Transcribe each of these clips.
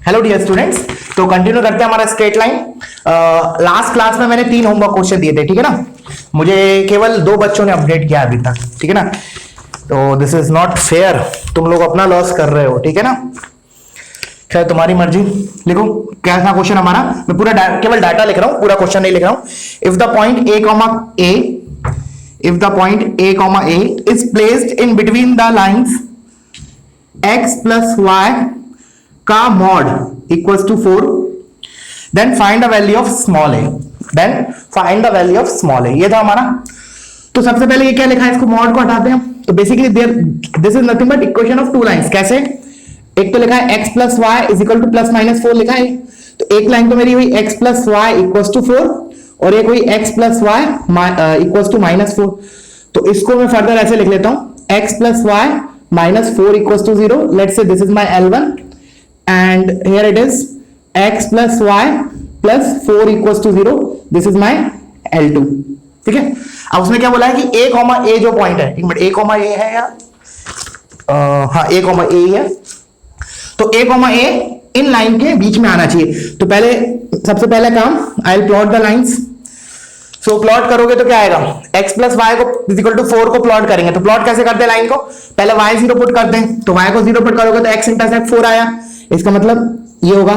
Hello dear students, तो continue करते हैं हमारा स्ट्रेट लाइन। लास्ट क्लास में मैंने 3 होमवर्क क्वेश्चन दिए थे, ठीक है ना। मुझे केवल 2 बच्चों ने अपडेट किया अभी तक, ठीक है ना। तो दिस इज नॉट फेयर, तुम लोग अपना लॉस कर रहे हो, ठीक है ना। खैर तुम्हारी मर्जी। लिखो क्या था क्वेश्चन हमारा। मैं पूरा केवल डाटा लिख रहा हूं, पूरा क्वेश्चन नहीं लिख रहा हूं। If the point a comma a, if the point a comma a is placed in between the lines x plus y का mod equals to 4, then find the value of small a, then find the value of small a. ये था हमारा। तो सबसे पहले ये क्या लिखा है, इसको मॉड को हटाते हैं। तो basically this is nothing but equation of 2 lines. कैसे? एक तो लिखा है x plus y is equal to plus minus 4 लिखा है। तो एक लाइन तो मेरी हुई x plus y equals to 4 और एक हुई x plus y equals to minus 4। तो इसको मैं फर्दर ऐसे लिख लेता हूं, x plus y minus 4 equals to 0। Let's say this is my L1 and here it is x plus y plus 4 equals to 0. This is my L2, ठीक है। अब उसने क्या बोला है कि a कॉमा a जो पॉइंट है, एक मिनट, a कॉमा a है या हाँ a कॉमा a है। तो a comma a in line के बीच में आना चाहिए। तो पहले सबसे पहला काम, I will plot the lines. So plot करोगे तो क्या आएगा, x प्लस वाई को इक्वल टू 4 को प्लॉट करेंगे। तो प्लॉट कैसे करते हैं लाइन को, पहले y 0 पुट करते हैं। तो y को 0 पुट करोगे तो x इंटरसेप्ट 4 आया, इसका मतलब ये होगा।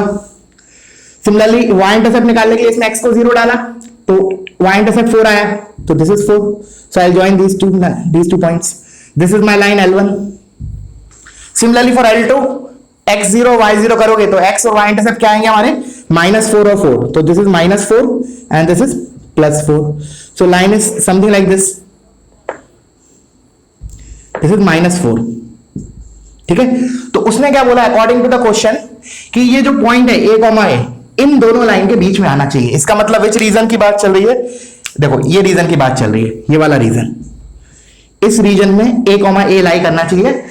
सिमिलरली y इंटरसेप्ट निकालने के लिए इसमें x को 0 डाला तो y इंटरसेप्ट 4 आया, तो this is 4। So I will join these two points. This is my line L1। Similarly for L2 x0 y0 करोगे तो x और y इंटरसेप्ट क्या आएंगे हमारे, -4 और 4। तो this is -4 and this is +4। So line is something like this, this is -4, ठीक है। तो उसने क्या बोला अकॉर्डिंग टू द क्वेश्चन कि ये जो पॉइंट है a कॉमा a इन दोनों लाइन के बीच में आना चाहिए। इसका मतलब विच रीजन की बात चल रही है, देखो ये रीजन की बात चल रही है, ये वाला रीजन। इस रीजन में a कॉमा a लाई करना चाहिए,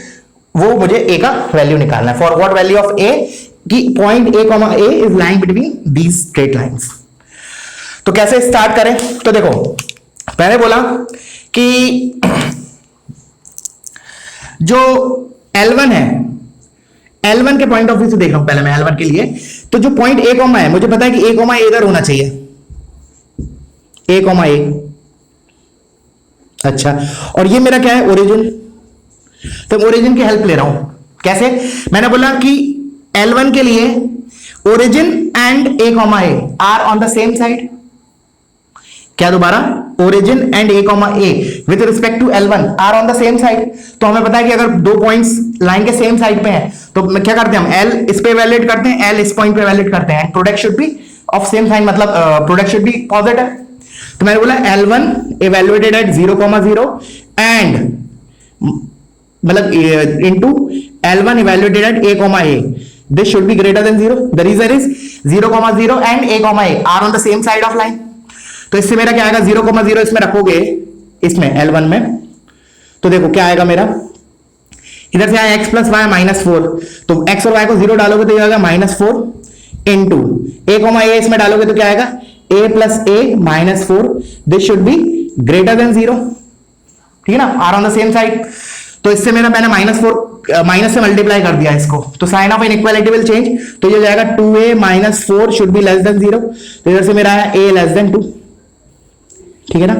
वो मुझे a का वैल्यू निकालना है। For what value of a, कि point a comma a is lying between these straight lines. तो कैसे स्टार्ट करें, तो देखो पहले बोला कि जो L1 है, L1 के पॉइंट ऑफ व्यू से देख रहा हूं पहले मैं L1 के लिए। तो जो पॉइंट a कॉमा है, मुझे पता है कि a कॉमा a इधर होना चाहिए, a कॉमा a। अच्छा, और ये मेरा क्या है, ओरिजिन। तो ओरिजिन की हेल्प ले रहा हूं। कैसे? मैंने बोला कि L1 के लिए origin and a comma a are on the same side. क्या दोबारा, origin and a comma a with respect to L1 are on the same side. तो हमें पता है कि अगर 2 पॉइंट्स लाइन के सेम साइड पे हैं तो क्या करते हैं हम, L इस पे वैलिडेट करते हैं, L इस पॉइंट पे वैलिडेट करते हैं। Product should be of same sign, मतलब प्रोडक्ट शुड बी पॉजिटिव। तो मैंने बोला L1 इवैल्यूएटेड एट 0,0 एंड मतलब into L1 evaluated at a comma a, this should be greater than 0। The reason is 0,0 and a comma a are on the same side of line. तो इससे मेरा क्या आएगा, 0,0 इसमें रखोगे, इसमें L1 में, तो देखो क्या आएगा मेरा, इधर से आया x प्लस वाई -4। तो x और y को 0 डालोगे तो ये आएगा -4 इंटू a कॉमा a, इसमें डालोगे तो क्या आएगा, a plus a -4। This should be greater than 0, ठीक है ना, are on the same side. तो इससे मेरा मैंने -4 माइनस से मल्टीप्लाई कर दिया इसको, तो sign of inequality will change. तो ये जाएगा 2a - 4 should be less than 0। तो इधर से मेरा है a लेस देन 2, ठीक है ना।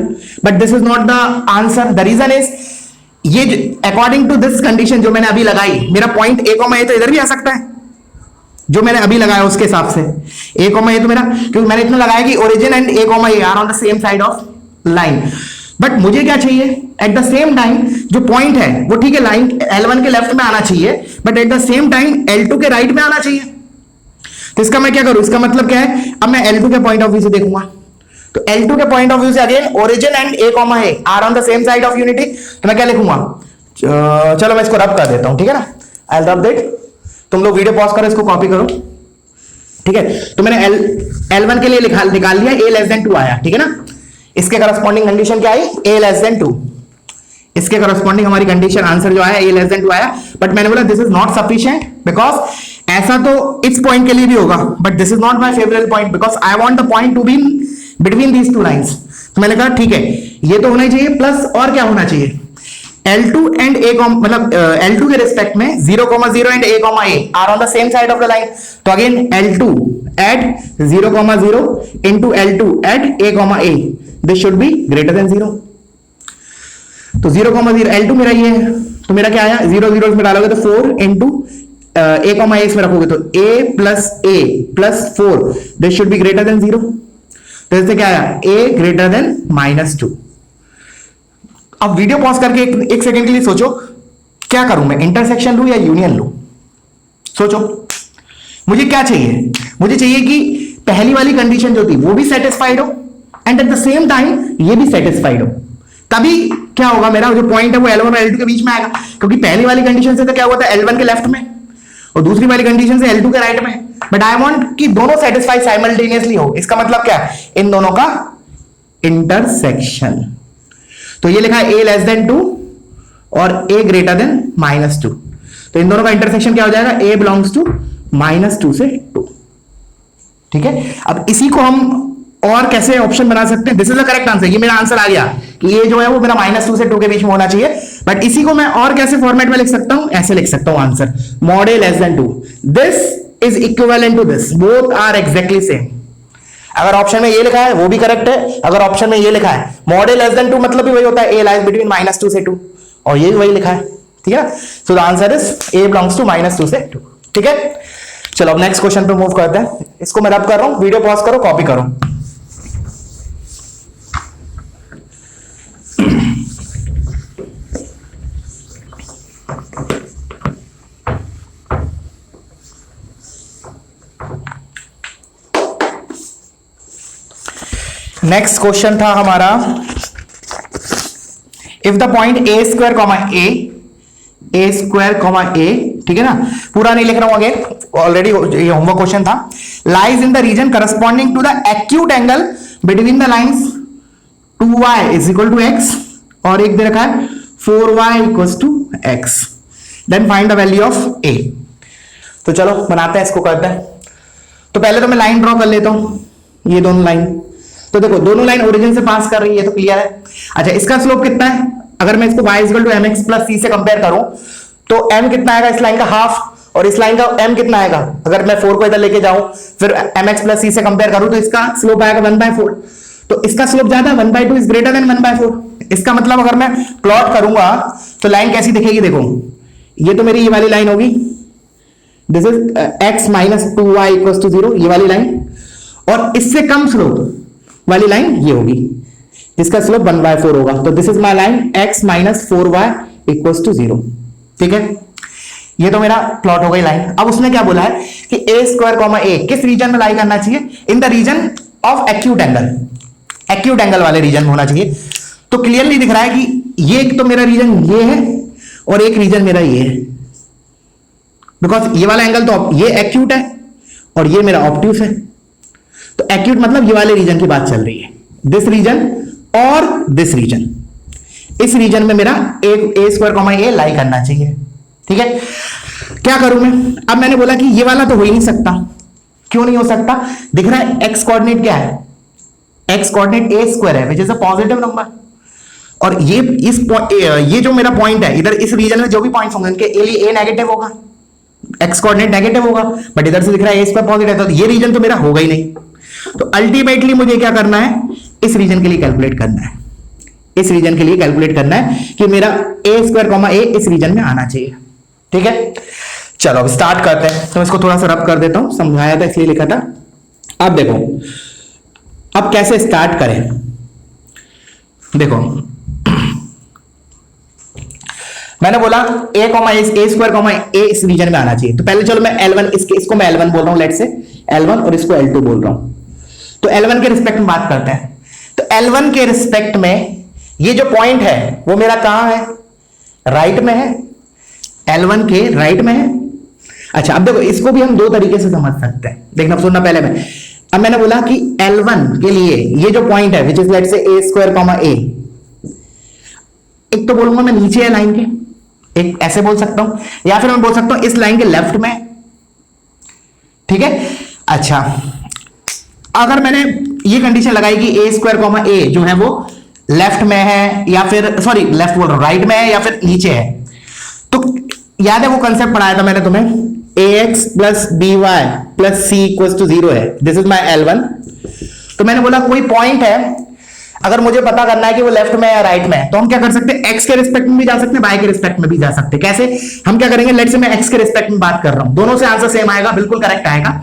But this is not the answer. The reason is, ये अकॉर्डिंग टू दिस कंडीशन जो मैंने अभी लगाई, मेरा पॉइंट a कॉमा a तो इधर भी आ सकता है, जो मैंने अभी लगाया उसके हिसाब से a कॉमा a तो मेरा, क्योंकि मैंने इतना लगाया कि origin and a comma a are on the same side of line. But मुझे क्या चाहिए, एट द सेम टाइम जो पॉइंट है वो ठीक है लाइन L1 के लेफ्ट में आना चाहिए, but at the same time L2 के राइट में आना चाहिए। तो इसका मैं क्या करूं, इसका मतलब क्या है, अब मैं L2 के पॉइंट ऑफ व्यू से देखूंगा। तो L2 के पॉइंट ऑफ व्यू से again origin and a comma a are on the same side of unity. तो मैं क्या लिखूंगा, चलो मैं इसको रब कर देता हूं, ठीक है ना। आई विल रब दैट। तुम लोग वीडियो पॉज करो, इसको कॉपी करो, ठीक है। तो मैंने L1 के लिए निकाल लिया, a लेस देन 2 आया, ठीक है ना। इसके करस्पॉन्डिंग कंडीशन क्या आई, a लेस देन 2। इसके करस्पॉन्डिंग हमारी कंडीशन आंसर जो आया a लेस देन 2 आया। बट मैंने बोला this is not sufficient, because ऐसा तो इस पॉइंट के लिए भी होगा, but this is not my favourite point, because I want the point to be between these 2 lines. तो मैंने कहा ठीक है, ये तो होना ही चाहिए, प्लस और क्या होना चाहिए, L2 एंड ए मतलब L2 के रिस्पेक्ट में 0,0 and a, are on the same side of the line. तो again L2 at 0,0 into L2 at a, this should be greater than 0. तो 0,0 L2 मेरा ये है, तो मेरा क्या आया 0 में डालोगे तो 4 इंटू a, इसमें रखोगे तो a plus 4, this should be greater than 0. तो इससे क्या आया a ग्रेटर देन -2. अब वीडियो पॉज करके एक सेकंड के लिए सोचो, क्या करूं मैं, इंटरसेक्शन लूं या यूनियन लूं? सोचो, मुझे क्या चाहिए? मुझे चाहिए कि पहली वाली कंडीशन जो थी वो भी सेटिस्फाइड हो and eight the same time ये भी सेटिस्फाइड हो. तभी क्या होगा, मेरा जो पॉइंट है वो L1 और L2 के बीच में आएगा. क्योंकि पहली वाली कंडीशन से तो क्या हुआ था, L1 के लेफ्ट में, और दूसरी वाली कंडीशन से L2 के राइट में. बट आई वांट कि दोनों सेटिस्फाई साइमल्टेनियसली हो. इसका मतलब क्या है, इन दोनों का इंटरसेक्शन. तो ये लिखा है a लेस देन 2 और a ग्रेटर देन -2. तो इन दोनों का इंटरसेक्शन क्या हो जाएगा, a बिलोंग्स टू -2 से 2. ठीक है. अब इसी को हम और कैसे ऑप्शन बना सकते हैं? This is the correct answer. ये मेरा आंसर आ गया कि ये जो है वो मेरा -2 से 2 के बीच में होना चाहिए. बट इसी को मैं और कैसे फॉर्मेट में लिख सकता हूं? ऐसे लिख सकता हूं answer, mod a less than 2. This is equivalent to this, both are exactly same. अगर ऑप्शन में ये लिखा है वो भी करेक्ट है, अगर ऑप्शन में ये लिखा है mod a लेस देन 2 मतलब भी वही होता है, a लाइज बिटवीन -2 से 2, और ये भी वही लिखा है. ठीक है. So the answer is a belongs to -2 से 2. ठीक है. चलो अब नेक्स्ट क्वेश्चन पे मूव करते हैं. इसको मैं रब कर रहा हूं, वीडियो पॉज करो, कॉपी करो. नेक्स्ट क्वेश्चन था हमारा, if the point a square comma a, ठीक है ना, पूरा नहीं लिख रहा हूं अगेन, ऑलरेडी ये होमवर्क क्वेश्चन था. Lies in the region corresponding to the acute angle between the lines 2y is equal to x, और एक दे रखा है 4y equal to x. Then find the value of a. तो चलो बनाते हैं, इसको करते हैं. तो पहले तो मैं लाइन ड्रॉ कर लेता हूं, ये दोनों लाइन. तो देखो दोनों लाइन ओरिजिन से पास कर रही है, तो क्लियर है. अच्छा, इसका स्लोप कितना है? अगर मैं इसको y equal to mx plus c से कंपेयर करूं तो m कितना आएगा इस लाइन का, हाफ, और इस लाइन का m कितना आएगा? अगर मैं 4 को इधर लेके जाऊं फिर mx प्लस c से कंपेयर करूं तो इसका स्लोप आएगा 1/4. तो इसका स्लोप ज्यादा, 1/2 इज ग्रेटर देन 1/4. इसका मतलब अगर मैं प्लॉट करूंगा तो लाइन कैसी दिखेगी? देखो, ये तो मेरी ये वाली लाइन होगी, this is x minus 2y equal to 0, ये वाली लाइन, और इससे कम स्लोप वाली लाइन ये होगी जिसका स्लोप 1/4 होगा. तो this is my line x minus 4y equal to 0. ठीक है. ये तो मेरा प्लॉट हो गई लाइन. अब उसने क्या बोला है कि a स्क्वायर कॉमा a किस रीजन में लाई करना चाहिए? In the region of acute angle, acute angle वाले रीजन में होना चाहिए. तो क्लियरली दिख रहा है कि ये एक तो मेरा रीजन ये है और एक रीजन मेरा ये है, बिकॉज ये वाला एंगल तो ये एक्यूट है और ये मेरा ऑब्ट्यूस है. तो एक्यूट मतलब ये वाले रीजन की बात चल रही है, दिस रीजन और दिस रीजन. इस रीजन में मेरा a स्क्वायर कॉमा a लाई करना चाहिए. ठीक है. क्या करूं मैं? अब मैंने बोला कि ये वाला तो हो ही नहीं सकता. क्यों नहीं हो सकता? दिख रहा है x कोऑर्डिनेट क्या है? x कोऑर्डिनेट a स्क्वायर है, which is a positive number. और ये जो मेरा पॉइंट है इधर, इस रीजन में जो भी पॉइंट्स होंगे उनके लिए a नेगेटिव होगा, x कोऑर्डिनेट नेगेटिव होगा. बट इधर से दिख रहा है a स्क्वायर पॉजिटिव है, तो ये रीजन तो मेरा होगा ही नहीं. तो अल्टीमेटली मुझे क्या करना है? इस रीजन के लिए कैलकुलेट करना है. इस रीजन के लिए कैलकुलेट करना है कि मेरा a स्क्वायर कॉमा a इस रीजन में आना चाहिए. ठीक है. चलो अब स्टार्ट करते हैं. तो इसको थोड़ा सा रब कर देता हूं, समझाया था इसलिए लिखा था. अब देखो, अब कैसे स्टार्ट करें. देखो, मैंने बोला a स्क्वायर कॉमा a इस रीजन में आना चाहिए. तो पहले चलो मैं L1, इसको मैं L1 बोल रहा हूं, लेट से L1, और इसको L2 बोल रहा हूं. तो L1 के रिस्पेक्ट में बात करते हैं. तो L1 के रिस्पेक्ट में ये जो पॉइंट है वो मेरा कहां है? राइट में है. L1 के राइट में है. अच्छा, अब देखो इसको भी हम दो तरीके से समझ सकते हैं. देखना, सुनना पहले मैं. अब मैंने बोला कि L1 के लिए ये जो पॉइंट है विच इज लेट से a स्क्वायर कॉमा a, एक तो बोलूंगा मैं नीचे है लाइन के, एक ऐसे बोल सकता हूं, या फिर मैं बोल सकता हूं इस लाइन के लेफ्ट में. ठीक है. अच्छा, अगर मैंने ये कंडीशन लगाई कि a स्क्वायर कॉमा a जो है वो लेफ्ट में है या फिर सॉरी लेफ्ट बोल रहा हूं, राइट में है या फिर नीचे है। तो याद है वो कंसेप्ट पढ़ाया था मैंने तुम्हें, ax plus b y plus c equal to 0 है, दिस इज माई L1। तो मैंने बोला कोई पॉइंट है, अगर मुझे पता करना है कि वो लेफ्ट में है या राइट में है, तो हम क्या कर सकते हैं, x के रिस्पेक्ट में भी जा सकते हैं, y के रिस्पेक्ट में भी जा सकते हैं। कैसे? हम क्या करेंगे, लेट्स से मैं x के रिस्पेक्ट में बात कर रहा हूं, दोनों से आंसर सेम आएगा, बिल्कुल करेक्ट आएगा।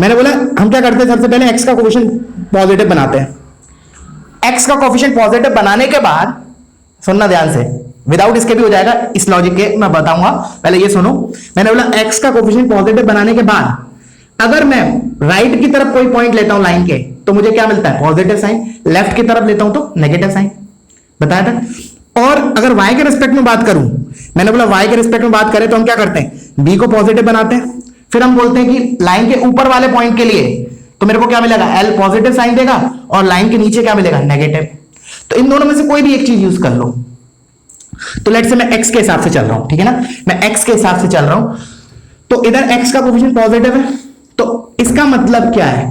मैंने बोला हम क्या करते हैं, सबसे पहले x का कोफिशिएंट पॉजिटिव बनाते हैं। x का कोफिशिएंट पॉजिटिव बनाने के बाद, सुनना ध्यान से, विदाउट इसके भी हो जाएगा, इस लॉजिक के मैं बताऊंगा, पहले ये सुनो। मैंने बोला x का कोफिशिएंट पॉजिटिव बनाने के बाद अगर मैं राइट की तरफ कोई पॉइंट लेता हूं लाइन के, तो मुझे क्या मिलता है, पॉजिटिव साइन। लेफ्ट की तरफ लेता हूं तो नेगेटिव साइन, बताया था। और अगर y के रिस्पेक्ट में बात करूं, मैंने बोला y के रिस्पेक्ट में बात करें तो हम क्या करते हैं, b को पॉजिटिव बनाते हैं, फिर हम बोलते हैं कि लाइन के ऊपर वाले पॉइंट के लिए तो मेरे को क्या मिलेगा, l पॉजिटिव साइन देगा, और लाइन के नीचे क्या मिलेगा, नेगेटिव। तो इन दोनों में से कोई भी एक चीज यूज कर लो। तो लेट्स से मैं x के हिसाब से चल रहा हूं, ठीक है ना, मैं x के हिसाब से चल रहा हूं, तो इधर x का कोफिशिएंट पॉजिटिव है, तो इसका मतलब क्या है,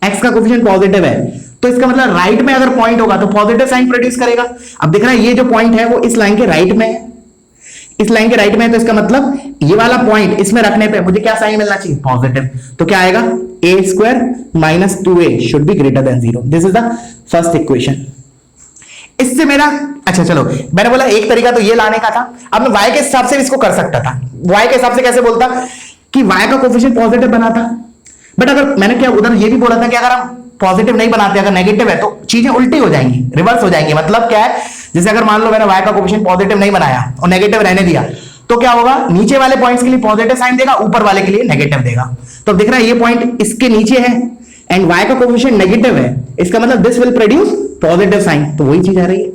x का कोफिशिएंट पॉजिटिव है, तो इसका मतलब राइट में अगर पॉइंट होगा तो पॉजिटिव साइन प्रोड्यूस करेगा। अब देख रहा है ये जो पॉइंट है वो इस लाइन के राइट में है, इस लाइन के राइट में है, तो इसका मतलब ये वाला पॉइंट इसमें रखने पे मुझे क्या साइन मिलना चाहिए, पॉजिटिव। तो क्या आएगा, a square minus 2a should be greater than 0। This is the first equation. इससे मेरा, अच्छा चलो, मैंने बोला एक तरीका तो ये लाने का था, अब मैं y के हिसाब से इसको कर सकता था। y के हिसाब से कैसे बोलता कि y का कोफिशिएंट पॉजिटिव बनाता, बट अगर मैंने क्या उधर ये भी बोला था कि अगर हम पॉजिटिव नहीं बनाते, अगर नेगेटिव है तो चीजें उल्टी हो जाएंगी, रिवर्स हो जाएंगी। मतलब क्या है, जैसे अगर मान लो मैंने y का कोफिशिएंट पॉजिटिव नहीं बनाया और नेगेटिव रहने दिया, तो क्या होगा, नीचे वाले पॉइंट्स के लिए पॉजिटिव साइन देगा, ऊपर वाले के लिए नेगेटिव देगा। तो दिख रहा है ये पॉइंट इसके नीचे है एंड y का कोफिशिएंट नेगेटिव है, इसका मतलब this will produce positive sign, तो वही चीज आ रही है।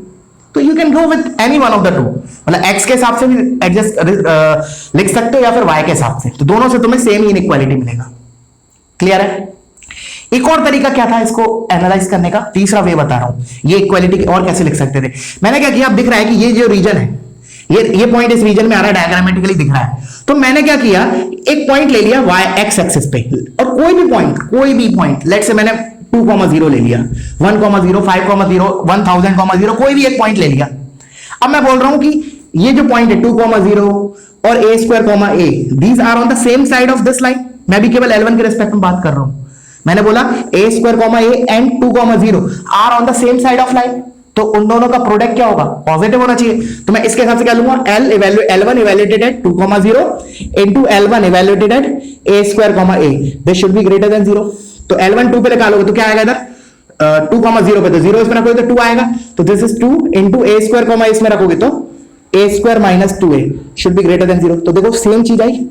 तो you can go with any one of the two, मतलब x के हिसाब से भी एडजस्ट लिख सकते हो या फिर y के हिसाब से, तो दोनों से तुम्हें सेम ही इनइक्वालिटी मिलेगा। क्लियर है? एक और तरीका क्या था इसको एनालाइज करने का, तीसरा वे बता रहा हूं, ये इक्वालिटी और कैसे लिख सकते थे। मैंने क्या किया, अब दिख रहा है कि ये जो रीजन है, ये पॉइंट इस रीजन में आ रहा है, डायग्रामेटिकली दिख रहा है, तो मैंने क्या किया, एक पॉइंट ले लिया y एक्स एक्सिस पे, और कोई भी पॉइंट लेट्स से मैंने 2,0 ले लिया, 1,0, 5,0, 1,000,0, कोई भी एक पॉइंट ले लिया। अब मैं बोल रहा हूं कि ये जो पॉइंट है 2,0 और a square comma a, these are on the same side of this line. मैं भी केवल L1 के रिस्पेक्ट में बात कर रहा हूं। मैंने बोला a square comma a and 2,0 are on the same side of line, तो उन दोनों का प्रोडक्ट क्या होगा, पॉजिटिव होना चाहिए। तो मैं इसके हिसाब से क्या लूंगा, L1 evaluated at 2,0 into L1 evaluated at a square comma a, this should be greater than 0। तो L1 2 पे निकालोगे तो क्या आएगा इधर, 2,0 पे तो 0 इसमें रखोगे तो 2 आएगा, तो this is 2 into a square comma इसमें रखोगे तो a square minus 2a should be greater than 0। तो देखो सेम चीज आई,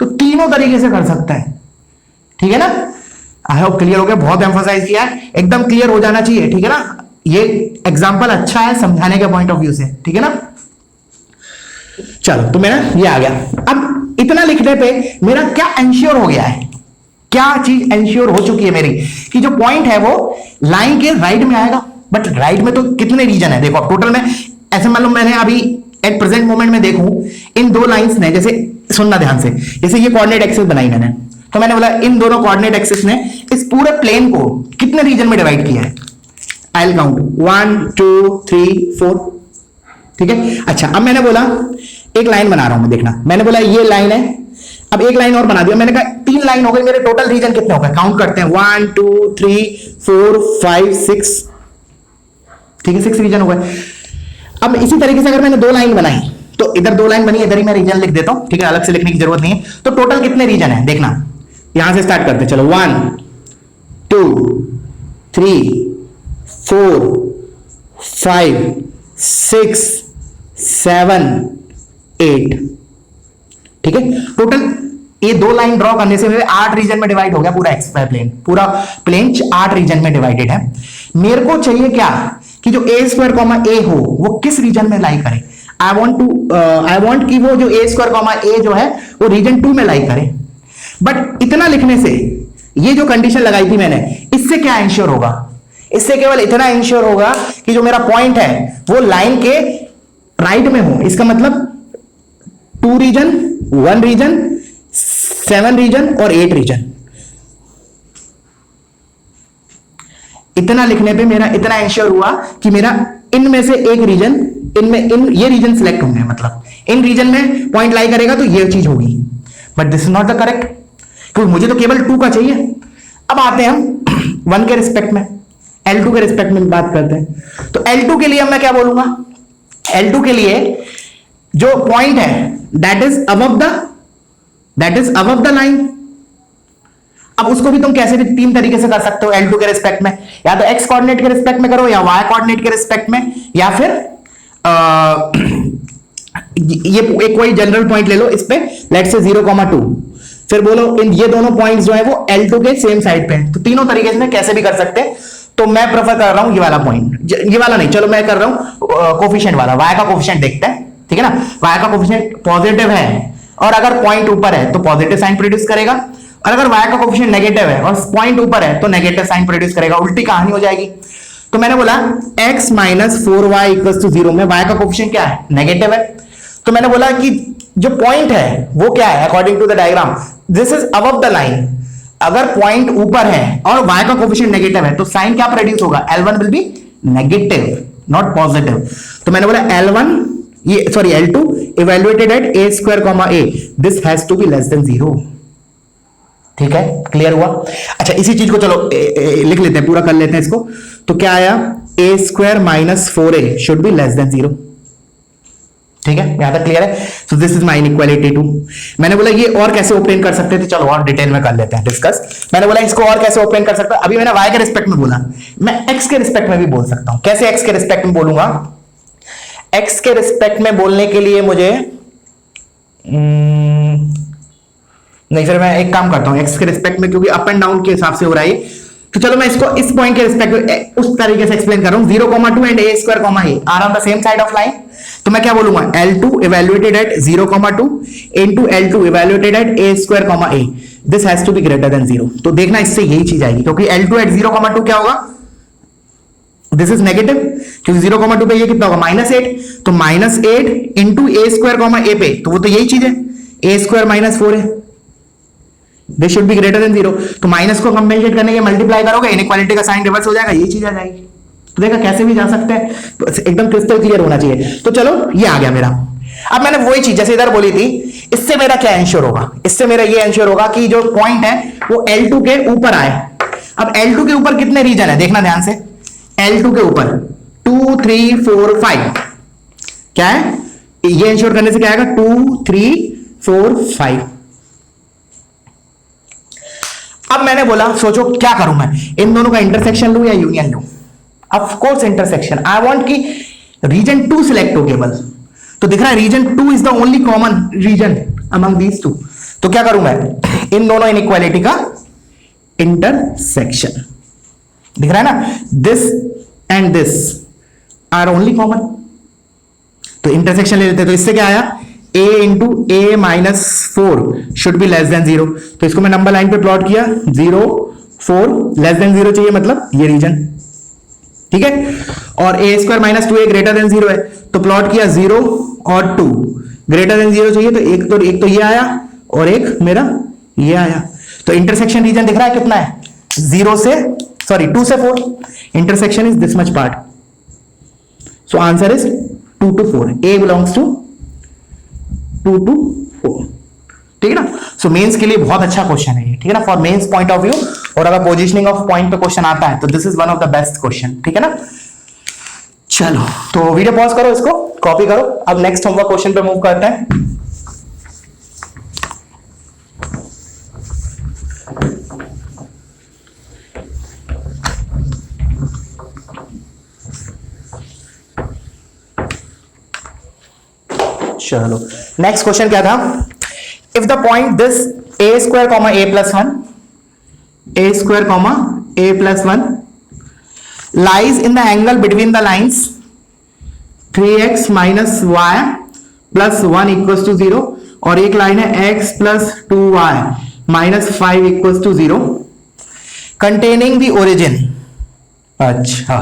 तो तीनों तरीके से कर सकता है, ठीक है ना। आई होप क्लियर हो गया, बहुत एम्फसाइज किया है, एकदम क्लियर हो जाना चाहिए, ठीक है ना। ये एग्जांपल अच्छा है समझाने के पॉइंट ऑफ व्यू से, ठीक है ना। चलो तो मेरा ये आ गया। अब इतना लिखने पे मेरा क्या एंश्योर हो गया है, क्या चीज एंश्योर हो चुकी है मेरी, कि जो पॉइंट है वो लाइन के राइट में आएगा। बट राइट में तो कितने रीजन है, देखो अब टोटल में ऐसे मान लो मैंने अभी एट प्रेजेंट मोमेंट में देखूं, इन दो लाइंस ने, जैसे सुनना ध्यान से, जैसे ये कोऑर्डिनेट एक्सिस बनाई मैंने, तो मैंने बोला इन दोनों कोऑर्डिनेट एक्सिस ने इस पूरे प्लेन को कितने रीजन में डिवाइड किया है, आई विल काउंट 1 2 3 4, ठीक है। अच्छा अब मैंने बोला एक लाइन बना रहा हूं मैं, देखना, मैंने बोला ये लाइन है, अब एक लाइन और बना दिया, मैंने कहा 3 लाइन हो गई, मेरे टोटल रीजन कितने हो गए, काउंट करते हैं 1 2 3 4 5 6, ठीक है, 6 रीजन हो गए। अब इसी तरीके से अगर मैंने 2 लाइन बनाई, तो इधर 2 लाइन बनी, इधर ही मैं रीजन लिख देता हूं, ठीक है, अलग से लिखने की जरूरत नहीं है। तो टोटल कितने रीजन है देखना, यहां से स्टार्ट करते हैं, चलो 1 2 3 4 5 6 7 8, ठीक है। टोटल ये 2 लाइन ड्रॉ करने से मेरे 8 रीजन में डिवाइड हो गया पूरा एक्सवाई प्लेन, पूरा प्लेन 8 रीजन में डिवाइडेड है। मेरे को चाहिए क्या, कि जो a स्क्वायर कॉमा a हो वो किस रीजन में लाई करे। आई वांट कि वो जो a स्क्वायर कॉमा a जो है वो रीजन 2 में लाई करे। बट इतना लिखने से, ये जो कंडीशन लगाई थी मैंने, इससे क्या इंश्योर होगा, इससे केवल इतना इंश्योर होगा कि जो मेरा पॉइंट है वो लाइन के राइट में हो। इसका मतलब 2 रीजन 1 रीजन 7 रीजन और 8 रीजन, इतना लिखने पे मेरा इतना इंश्योर हुआ कि मेरा इनमें से एक रीजन, ये रीजन सिलेक्ट होंगे, मतलब इन रीजन में पॉइंट लाई करेगा तो ये चीज होगी, but this is not the correct, क्योंकि मुझे तो केवल 2 का चाहिए। अब आते हैं हम 1 के रिस्पेक्ट में, L2 के रिस्पेक्ट में बात करते हैं। तो L2 के लिए अब मैं क्या बोलूंगा, L2 के लिए जो पॉइंट है that is above the line. अब उसको भी तुम कैसे भी 3 तरीके से कर सकते हो L2 के रिस्पेक्ट में, या तो x कोऑर्डिनेट के रिस्पेक्ट में करो, या y कोऑर्डिनेट के रिस्पेक्ट में, या फिर ये एक कोई जनरल पॉइंट ले लो इस पे, लेट्स से 0,2, फिर बोलो इन ये दोनों पॉइंट्स जो है वो L2 के सेम साइड पे हैं। तो तीनों तरीके से कैसे भी कर सकते हैं। तो मैं प्रेफर कर रहा हूं ये वाला पॉइंट, ये वाला नहीं, चलो मैं कर रहा हूं कोफिशिएंट वाला, y का कोफिशिएंट देखते हैं, ठीक है ना। y का कोफिशिएंट पॉजिटिव है और अगर पॉइंट ऊपर है तो पॉजिटिव साइन प्रोड्यूस करेगा, और अगर y का कोफिशिएंट नेगेटिव है और पॉइंट ऊपर है तो नेगेटिव साइन प्रोड्यूस करेगा, उल्टी कहानी हो जाएगी। तो मैंने बोला x - 4y = 0 में y का कोफिशिएंट क्या है, नेगेटिव है। तो मैंने बोला कि जो पॉइंट है वो क्या है, according to the diagram this is above the line. अगर पॉइंट ऊपर है और y का कोफिशिएंट नेगेटिव है तो साइन क्या प्रोड्यूस होगा, L1 will be negative not positive. तो मैंने बोला L2 evaluated at a² a, this has to be less than 0। ठीक है, क्लियर हुआ। अच्छा इसी चीज को चलो लिख लेते हैं, पूरा कर लेते हैं इसको। तो क्या आया, a² - 4a should be less than 0। ठीक है, यहां तक क्लियर है। सो दिस इज माय इनइक्वालिटी 2। मैंने बोला ये और कैसे ऑब्टेन कर सकते थे, चलो और डिटेल में कर लेते हैं डिस्कस। मैंने बोला इसको और कैसे ऑब्टेन कर सकता हूं, अभी मैंने y के रिस्पेक्ट में बोला, मैं x के रिस्पेक्ट में भी बोल सकता हूं। कैसे x के रिस्पेक्ट में बोलूंगा, x के रिस्पेक्ट में बोलने के लिए मुझे नहीं, फिर मैं एक काम करता हूं x के रिस्पेक्ट में, क्योंकि अप एंड डाउन के हिसाब से हो रहा है। तो चलो मैं इसको इस पॉइंट के रिस्पेक्ट में उस तरीके से एक्सप्लेन कर रहा हूं, 0,2 and a² a are on the same side of line. तो मैं क्या बोलूंगा, L2 evaluated at 0,2 into L2 evaluated at a² a, this has to be greater than 0। तो देखना इससे यही चीज आएगी, क्योंकि L2 एट 0,2 क्या होगा, दिस इज नेगेटिव, क्योंकि 0,2 पे ये कितना होगा, -8। तो -8 इंटू a² a पे, तो वो तो यही चीज है, a² - 4 है, this should be greater than 0। तो माइनस को कंपेंसेट करने के मल्टीप्लाई करोगे, इनइक्वालिटी का साइन रिवर्स हो जाएगा, ये चीज आ जाएगी। तो देखा कैसे भी जा सकते हैं, तो एकदम क्रिस्टल क्लियर होना चाहिए। तो चलो ये आ गया मेरा। अब मैंने वही चीज जैसे इधर बोली थी, इससे मेरा क्या एंश्योर होगा, इससे मेरा ये एंश्योर होगा कि जो पॉइंट है वो L2 के ऊपर आए। अब L2 के ऊपर कितने रीजन है, देखना ध्यान से, L2 के ऊपर 2, 3, 4, 5 क्या है, ये एंश्योर करने से क्या आएगा, 2, 3, 4, 5। अब मैंने बोला सोचो क्या करूं मैं, इन दोनों का इंटरसेक्शन लूं या यूनियन लूं। Of course intersection, I want कि रीजन 2 सिलेक्ट हो केवल। तो दिख रहा है region 2 is the only common region among these two. तो क्या करूं मैं, इन दोनों इनइक्वालिटी का इंटरसेक्शन, दिख रहा है ना, this and this are only common. तो इंटरसेक्शन ले लेते हैं। तो इससे क्या आया, a into a - 4 should be less than 0। तो इसको मैं नंबर लाइन पे प्लॉट किया, 0, 4 लेस देन 0 चाहिए, मतलब ये रीजन, ठीक है। और a² - 2a ग्रेटर देन 0 है, तो प्लॉट किया 0 और 2 ग्रेटर देन 0 चाहिए, तो एक तो ये आया और एक मेरा ये आया। तो इंटरसेक्शन रीजन दिख रहा है कितना है, 2 से 4। Intersection is this much part, so answer is 2 to 4, a belongs to 2 to 4, ठीक है ना। सो मेंस के लिए बहुत अच्छा क्वेश्चन है ये, ठीक है ना, for mains point of view. और अगर पोजीशनिंग ऑफ पॉइंट पे क्वेश्चन आता है तो this is one of the best question, ठीक है ना। चलो तो वीडियो पॉज करो, इसको कॉपी करो। अब नेक्स्ट होमवर्क क्वेश्चन पे मूव करते हैं। चलो नेक्स्ट क्वेश्चन क्या था, if the point this a² a + 1 a² a + 1 lies in the angle between the lines 3x - y + 1 = 0, और एक लाइन है x + 2y - 5 = 0 containing the origin। अच्छा,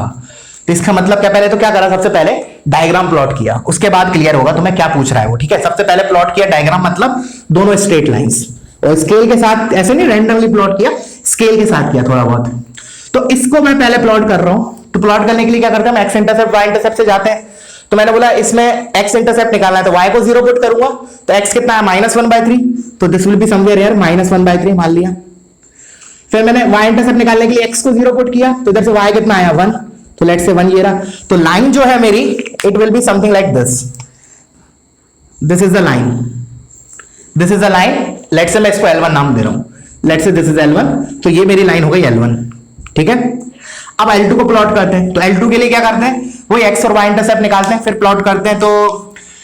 तो इसका मतलब क्या, पहले तो क्या करा, सबसे पहले डायग्राम प्लॉट किया, उसके बाद क्लियर होगा तुम्हें क्या पूछ रहा है वो, ठीक है। सबसे पहले प्लॉट किया डायग्राम, मतलब दोनों स्ट्रेट लाइंस, और स्केल के साथ, ऐसे नहीं रैंडमली प्लॉट किया, स्केल के साथ किया थोड़ा बहुत। तो इसको मैं पहले प्लॉट कर रहा हूं। तो प्लॉट करने के लिए क्या करते हैं, हम एक्स इंटरसेप्ट वाई इंटरसेप्ट से जाते हैं। तो मैंने बोला इसमें एक्स इंटरसेप्ट निकालना है, तो y को 0 पुट करूंगा, तो x कितना है -1/3, तो this will be somewhere here -1/3 मान लिया। फिर मैंने y इंटरसेप्ट निकालने के लिए x को 0 पुट किया, तो इधर से y कितना आया 1, तो लेट्स से 1 ये रहा। तो लाइन जो है मेरी, it will be something like this, this is the line, this is the line. Let's say मैं इसको L1 नाम दे रहा हूं, let's say this is L1, तो ये मेरी लाइन हो गई L1, ठीक है। अब L2 को प्लॉट करते हैं। तो L2 के लिए क्या करते हैं, वही x और y इंटरसेप्ट निकालते हैं, फिर प्लॉट करते हैं। तो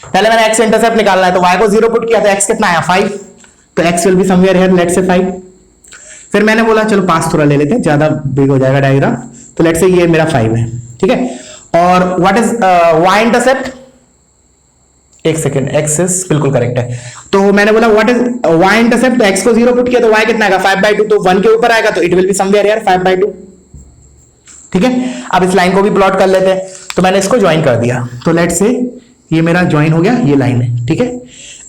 पहले मैंने x इंटरसेप्ट निकालना है, तो y को 0 पुट किया, तो x कितना आया 5, तो x will be somewhere here, let's say 5। फिर मैंने बोला चलो पास थोड़ा ले लेते हैं, ज्यादा बिग हो जाएगा डायग्राम, तो लेट्स से ये मेरा 5 है, ठीक है। और व्हाट इज y इंटरसेप्ट, एक सेकेंड, x इज बिल्कुल करेक्ट है। तो मैंने बोला व्हाट इज y इंटरसेप्ट, तो x को 0 पुट किया, तो y कितना आएगा 5/2, तो 1 के ऊपर आएगा, तो it will be somewhere here 5/2, ठीक है। अब इस लाइन को भी प्लॉट कर लेते हैं। तो मैंने इसको ज्वाइन कर दिया, तो लेट्स से ये मेरा ज्वाइन हो गया, ये लाइन है, ठीक है।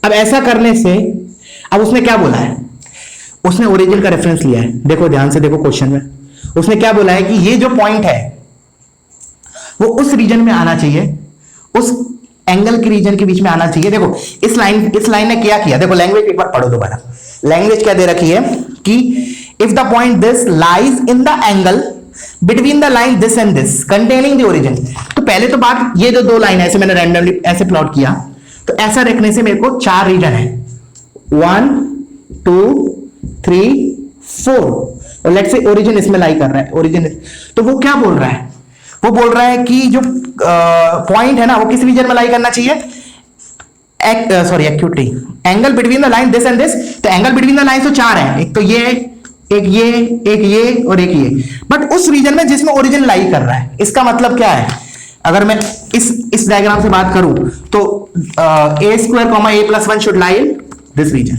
अब ऐसा करने से अब उसने क्या बोला है, उसने ओरिजिन का रेफरेंस लिया है, देखो ध्यान से देखो क्वेश्चन में। उसने क्या बोला है कि ये जो पॉइंट है वो उस रीजन में आना चाहिए, उस एंगल के रीजन के बीच में आना चाहिए। देखो इस लाइन ने क्या किया, देखो लैंग्वेज एक बार पढ़ो दोबारा। लैंग्वेज क्या दे रखी है कि if the point this lies in the angle between the line this and this containing the origin. तो पहले तो बात, ये जो दो लाइन ऐसे मैंने रैंडमली ऐसे प्लॉट किया, तो ऐसा रखने से मेरे को 4 रीजन है, 1 2 3 4, और लेट्स से ओरिजिन इसमें लाई कर रहा है, ओरिजिन। तो वो क्या बोल रहा है, वो बोल रहा है कि जो पॉइंट है ना वो किस रीजन में लाई करना चाहिए, sorry acuity, angle between the line this and this. तो एंगल बिटवीन द लाइन तो 4 है, एक तो ये, एक ये और एक ये, बट उस रीजन में जिसमें ओरिजिन लाई कर रहा है। इसका मतलब क्या है, अगर मैं इस डायग्राम से बात करूं तो a² a + 1 should lie in this region,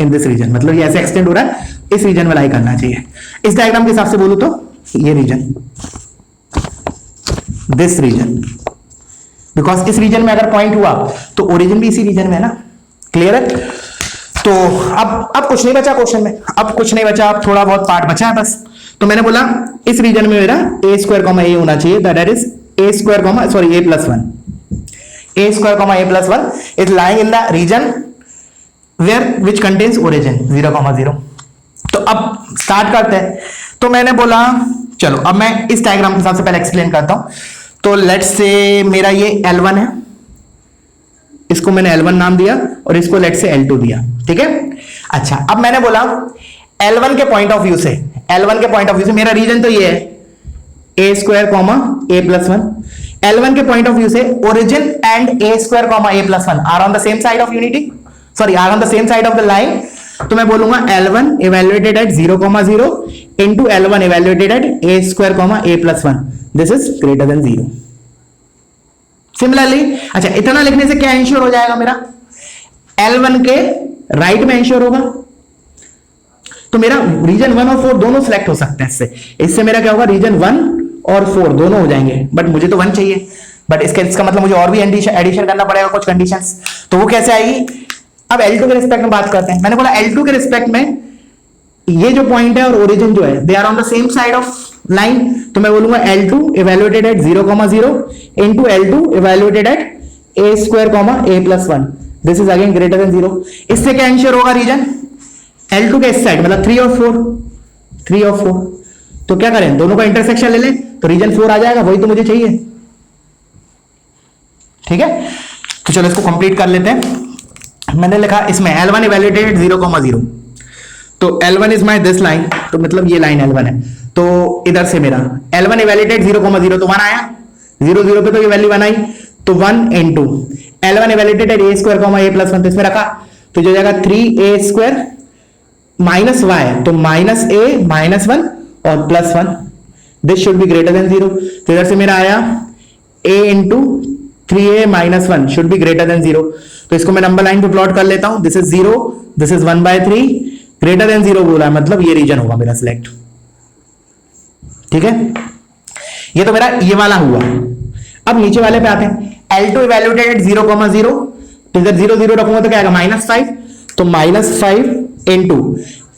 in this region, मतलब ये ऐसे एक्सटेंड हो रहा है, इस रीजन में लाई करना चाहिए। इस डायग्राम के हिसाब से बोलूं तो ये रीजन, दिस रीजन, बिकॉज इस रीजन में अगर पॉइंट हुआ तो ओरिजिन भी इसी रीजन में है ना, क्लियर है। तो अब कुछ नहीं बचा क्वेश्चन में, अब कुछ नहीं बचा, अब थोड़ा बहुत पार्ट बचा है बस। तो मैंने बोला इस रीजन में मेरा a² a होना चाहिए, that is a² a + 1, a² a + 1 is lying in the region where which contains origin 0,0। तो अब स्टार्ट करते हैं। तो मैंने बोला चलो अब मैं इस डायग्राम के हिसाब से पहले एक्सप्लेन करता हूं। तो लेट्स से मेरा ये L1 है, इसको मैंने L1 नाम दिया और इसको लेट्स से L2 दिया, ठीक है। अच्छा अब मैंने बोला L1 के पॉइंट ऑफ व्यू से, L1 के पॉइंट ऑफ व्यू से मेरा रीजन तो ये है a² a + 1। L1 के पॉइंट ऑफ व्यू से origin and a² a + 1 are on the same side of unity, sorry are on the same side of the line. तो मैं बोलूंगा L1 evaluated at 0,0 into L1 evaluated at a² a + 1, this is greater than 0। Similarly, अच्छा इतना लिखने से क्या ensure हो जाएगा मेरा, L1 के राइट में इंश्योर होगा, तो मेरा रीजन 1 और 4 दोनों सिलेक्ट हो सकते हैं इससे मेरा क्या होगा, रीजन 1 और 4 दोनों हो जाएंगे, बट मुझे तो 1 चाहिए, बट इसका मतलब मुझे और भी एडिशन करना पड़ेगा कुछ कंडीशंस। तो वो कैसे आएगी, अब L2 के रिस्पेक्ट में बात करते हैं। मैंने बोला L2 के रिस्पेक्ट में ये जो पॉइंट है और ओरिजिन जो है they are on the same side of line, तो मैं बोलूंगा L2 evaluated at 0,0 into L2 evaluated at a² a + 1, this is again greater than 0। इससे क्या इंश्योर होगा रीजन, L2 के इस साइड मतलब 3 और 4, तो क्या करें दोनों का इंटरसेक्शन ले लें, तो रीजन 4 आ जाएगा, वही तो मुझे चाहिए, ठीक है। तो चलो इसको कंप्लीट कर लेते हैं। मैंने लिखा इसमें L1 इवैल्यूएटेड एट 0,0, तो L1 is my this line, तो मतलब ये लाइन L1 है। तो इधर से मेरा L1 इवैल्यूएटेड 0,0 तो 1 आया, 0 0 पे तो ये वैल्यू 1 आई, तो 1 into L1 evaluated at a² a + 1, तो इसमें रखा तो जो जाएगा 3a² माइनस y, तो -a -1 और +1, this should be greater than 0। तो इधर से मेरा आया a into 3a - 1 should be greater than 0। तो इसको मैं नंबर लाइन पे प्लॉट कर लेता हूं, this is 0, this is 1/3, greater than 0 बोला है, मतलब ये रीजन होगा मेरा सिलेक्ट, ठीक है। ये तो मेरा ये वाला हुआ। अब नीचे वाले पे आते हैं, L2 इवैल्यूएटेड एट 0,0, तो इधर 0 0 रखूंगा तो क्या आएगा -5, तो -5 into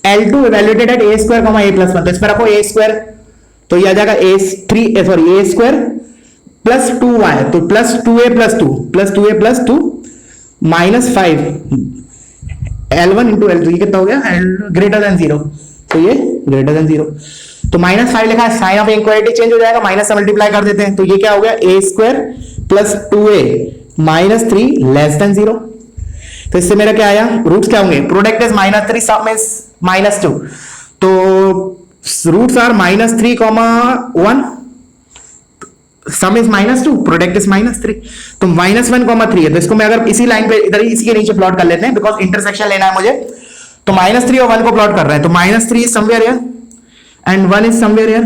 L2 इवेल्युएटेड एट ए स्क्वायर कॉमा ए प्लस 1, तो इसमें रखो ए स्क्वायर, तो ये आ जाएगा ए स्क्वायर प्लस 2y, तो plus 2a plus 2 minus 5 L1 into L2, ये कितना हो गया, ग्रेटर देन 0, तो ये ग्रेटर देन 0, तो माइनस 5 लिखा है, साइन ऑफ इनक्वालिटी चेंज हो जाएगा, माइनस से मल्टीप्लाई कर देते हैं, तो ये क्या हो गया, a square plus 2a minus 3 less than 0, तो इससे मेरा क्या आया, रूट्स क्या होंगे, product is minus 3 sum is minus 2, तो roots are minus 3 comma 1, sum is minus 2, product is minus 3, तो माइनस 1 कॉमा 3 है, तो इसको मैं अगर इसी लाइन पे इधर ही इसी के नीचे प्लॉट कर लेते हैं, बिकॉज इंटरसेक्शन लेना है मुझे, तो माइनस 3 और 1 को प्लॉट कर रहे हैं, तो minus 3 is somewhere here and 1 is somewhere here,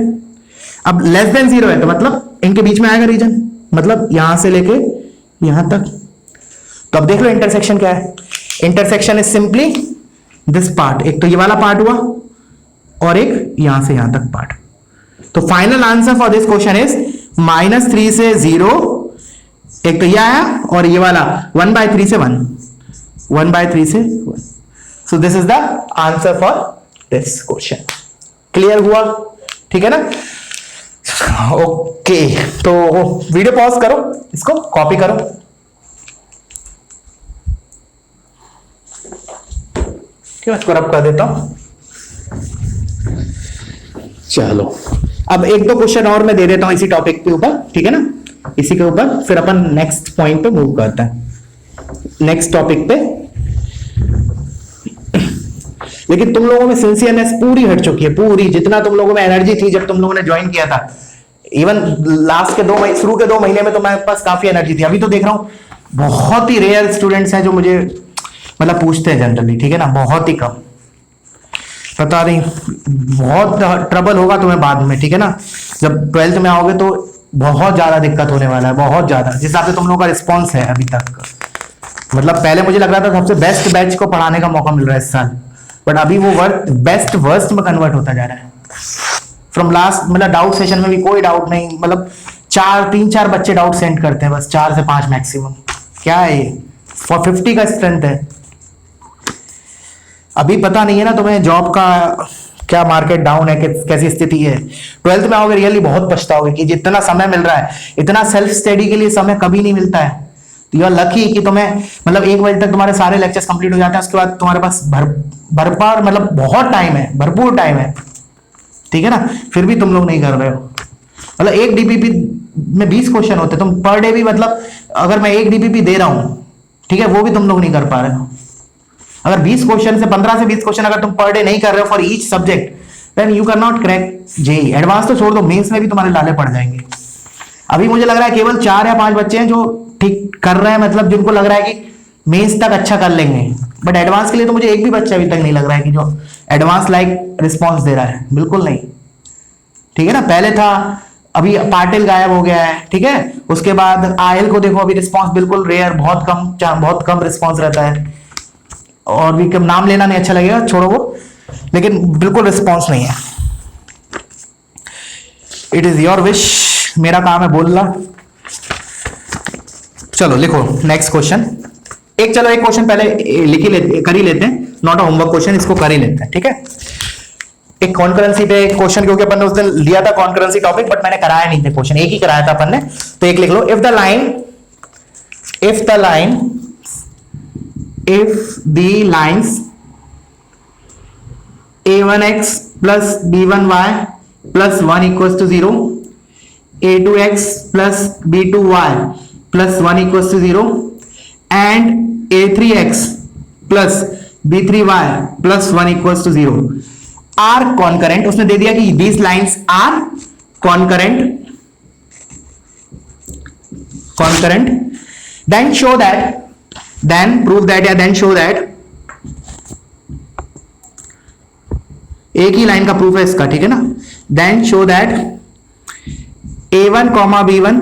अब लेस देन 0 है, तो मतलब इनके बीच में आएगा रीजन, मतलब यहां से लेके यहां तक, तो अब देख लो इंटरसेक्शन क्या है, intersection is simply this part, एक तो ये वाला पार्ट हुआ और एक यहां से यहां तक पार्ट, तो final answer for this question is -3 से 0, एक तो ये आया और ये वाला 1/3 से 1, 1/3 से 1, सो this is the answer for this question. Clear हुआ, ठीक है ना, ओके, तो वीडियो पॉज करो, इसको कॉपी करो, क्यों इसको रब कर देता हूं, चलो अब एक दो क्वेश्चन और मैं दे देता हूं इसी टॉपिक के ऊपर, ठीक है ना, इसी के ऊपर फिर अपन नेक्स्ट पॉइंट पे मूव करते हैं, नेक्स्ट टॉपिक पे। लेकिन तुम लोगों में सिंसियरनेस पूरी हट चुकी है, पूरी, जितना तुम लोगों में एनर्जी थी जब तुम लोगों ने ज्वाइन किया था, इवन लास्ट के 2 महीने, शुरू के 2 महीने में तो मेरे पास काफी एनर्जी थी, अभी तो देख रहा हूं बहुत ही रेयर स्टूडेंट्स हैं जो मुझे मतलब पूछते हैं जनरली, ठीक है ना, बहुत ही कम, पता नहीं, बहुत ट्रबल होगा तुम्हें बाद में, ठीक है ना, जब 12th में आओगे तो बहुत ज्यादा दिक्कत होने वाला है, बहुत ज्यादा, जिस हिसाब से तुम लोगों का रिस्पॉन्स है अभी तक, मतलब पहले मुझे लग रहा था सबसे बेस्ट बैच को पढ़ाने का मौका मिल रहा है इस साल, बट अभी वो बेस्ट वर्स्ट में कन्वर्ट होता जा रहा है, फ्रॉम लास्ट, मतलब डाउट सेशन में भी कोई डाउट नहीं, मतलब 3-4 बच्चे डाउट सेंड करते हैं बस, 4 से 5 मैक्सिमम, क्या है ये, 450 का स्ट्रेंथ है, अभी पता नहीं है ना तुम्हें जॉब का क्या मार्केट डाउन है, कैसी स्थिति है, 12th में आओगे रियली बहुत पछताओगे कि जितना समय मिल रहा है, इतना सेल्फ स्टडी के लिए समय कभी नहीं मिलता है, तो यू आर लकी कि तुम्हें मतलब 1 बजे तक तुम्हारे सारे लेक्चर्स कंप्लीट हो जाते हैं, उसके बाद तुम्हारे पास भरपूर मतलब बहुत टाइम है, भरपूर टाइम है, ठीक है ना, फिर भी तुम लोग नहीं कर रहे हो, मतलब एक डीपीपी में 20 क्वेश्चन होते, तुम पर डे भी, मतलब अगर मैं एक डीपीपी दे रहा हूं, ठीक है, वो भी तुम लोग नहीं कर पा रहे हो, अगर 20 क्वेश्चन से 15 से 20 क्वेश्चन अगर तुम पर डे नहीं कर रहे हो for each subject, then you can not crack JEE, advance तो छोड़ दो, मेंस में भी तुम्हारे लाले पड़ जाएंगे। अभी मुझे लग रहा है केवल 4 या 5 बच्चे हैं जो ठीक कर रहे हैं, मतलब जिनको लग रहा है कि मेंस तक अच्छा कर लेंगे, बट एडवांस के लिए तो मुझे एक भी बच्चा अभी तक नहीं लग रहा है कि जो एडवांस लाइक रिस्पॉन्स दे रहा है, बिल्कुल नहीं, ठीक है ना, पहले था, अभी पाटिल गायब हो गया है, ठीक है, उसके बाद आयल को देखो, अभी रिस्पॉन्स बिल्कुल रेयर, बहुत कम रिस्पॉन्स रहता है, और भी कम, नाम लेना नहीं अच्छा लगेगा, छोड़ो वो, लेकिन बिल्कुल रिस्पॉन्स नहीं है, इट इज योर विश, मेरा काम है बोलना। चलो लिखो नेक्स्ट क्वेश्चन, चलो एक क्वेश्चन पहले लिख ही लेते, कर ही लेते हैं, नॉट अ होमवर्क क्वेश्चन, इसको कर ही लेते हैं, ठीक है, एक कॉन्करेंसी पे एक क्वेश्चन, क्योंकि अपन ने उस दिन लिया था कॉन्करेंसी टॉपिक, बट मैंने कराया नहीं था क्वेश्चन, एक ही कराया था अपन ने, तो एक लिख लो, if the lines a1x plus b1y plus 1 equals to 0, a2x plus b2y plus 1 equals to 0, and a3x plus b3y plus 1 equals to 0 are concurrent, उसने दे दिया कि these lines are concurrent, then show that, then prove that, या then show that, एक ही line का proof है इसका, ठीक है ना, then show that a1 comma b1,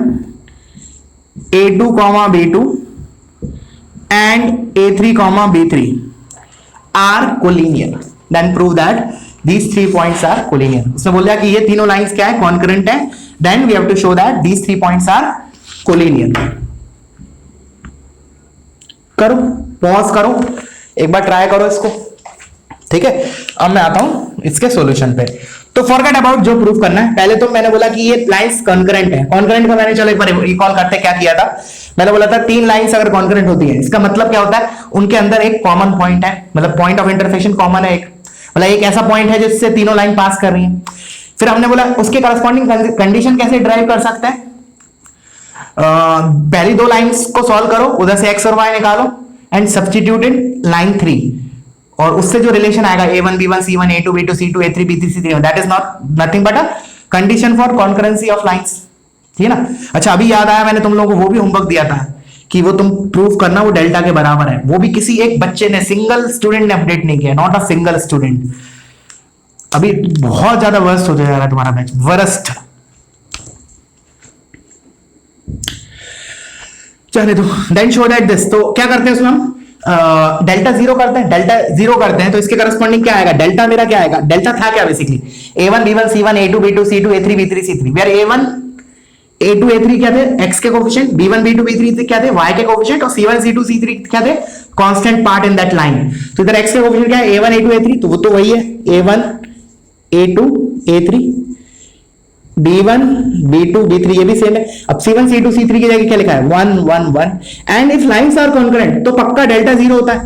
a2 comma b2 and a3 comma b3 are collinear, then prove that these 3 points are collinear, उसने बोल दिया कि ये तीनों लाइंस क्या है, concurrent है, then we have to show that these 3 points are collinear। करो, पॉज करो, एक बार ट्राई करो इसको, ठीक है, अब मैं आता हूं इसके सॉल्यूशन पे। तो फॉरगेट अबाउट जो प्रूव करना है, पहले तो मैंने बोला कि ये लाइंस कॉन्करेंट है। कॉन्करेंट का मैंने चलो एक बार रिकॉल करते क्या किया था। मैंने बोला था 3 लाइंस अगर कॉन्करेंट होती है, इसका मतलब क्या होता है, उनके अंदर एक कॉमन पॉइंट है, मतलब पॉइंट ऑफ इंटरसेक्शन कॉमन है, एक मतलब एक ऐसा पॉइंट है जिससे तीनों लाइन पास कर रही है। फिर हमने बोला उसके करस्पॉन्डिंग कंडीशन कैसे ड्राइव कर सकते हैं। पहली 2 लाइंस को सॉल्व करो, उधर से x और y निकालो एंड सब्स्टिट्यूट इन लाइन 3, और उससे जो रिलेशन आएगा a1 b1 c1 a2 b2 c2 a3 b3 c3, that is nothing but a condition for concurrency of lines. ठीक है ना। अच्छा, अभी याद आया, मैंने तुम लोगों को वो भी होमवर्क दिया था कि वो तुम प्रूव करना वो डेल्टा के बराबर है। वो भी किसी एक बच्चे ने, सिंगल स्टूडेंट ने अपडेट नहीं किया, नॉट अ सिंगल स्टूडेंट। अभी बहुत ज्यादा वर्स्ट होता जा रहा है तुम्हारा बैच, वर्स्ट। चले तो देन शो दैट दिस, तो क्या करते हैं उसमें हम डेल्टा जीरो करते हैं। डेल्टा जीरो करते हैं तो इसके करस्पॉन्डिंग क्या आएगा, डेल्टा मेरा क्या आएगा, डेल्टा था क्या basically a1 b1 c1 a2 b2 c2 a3 b3 c3, where a1 a2 a3 क्या थे, x के कोफिशिएंट, b1 b2 b3 क्या थे, y के कोफिशिएंट, और c1 c2 c3 क्या थे, constant part in that line. तो इधर x के कोफिशिएंट क्या है, a1 a2 a3, तो वो तो वही है a1 a2 a3 b1 b2 b3, ये भी सेम है। अब c1 c2 c3 की जगह क्या लिखा है 1 1 1, and if lines are concurrent तो पक्का डेल्टा जीरो होता है।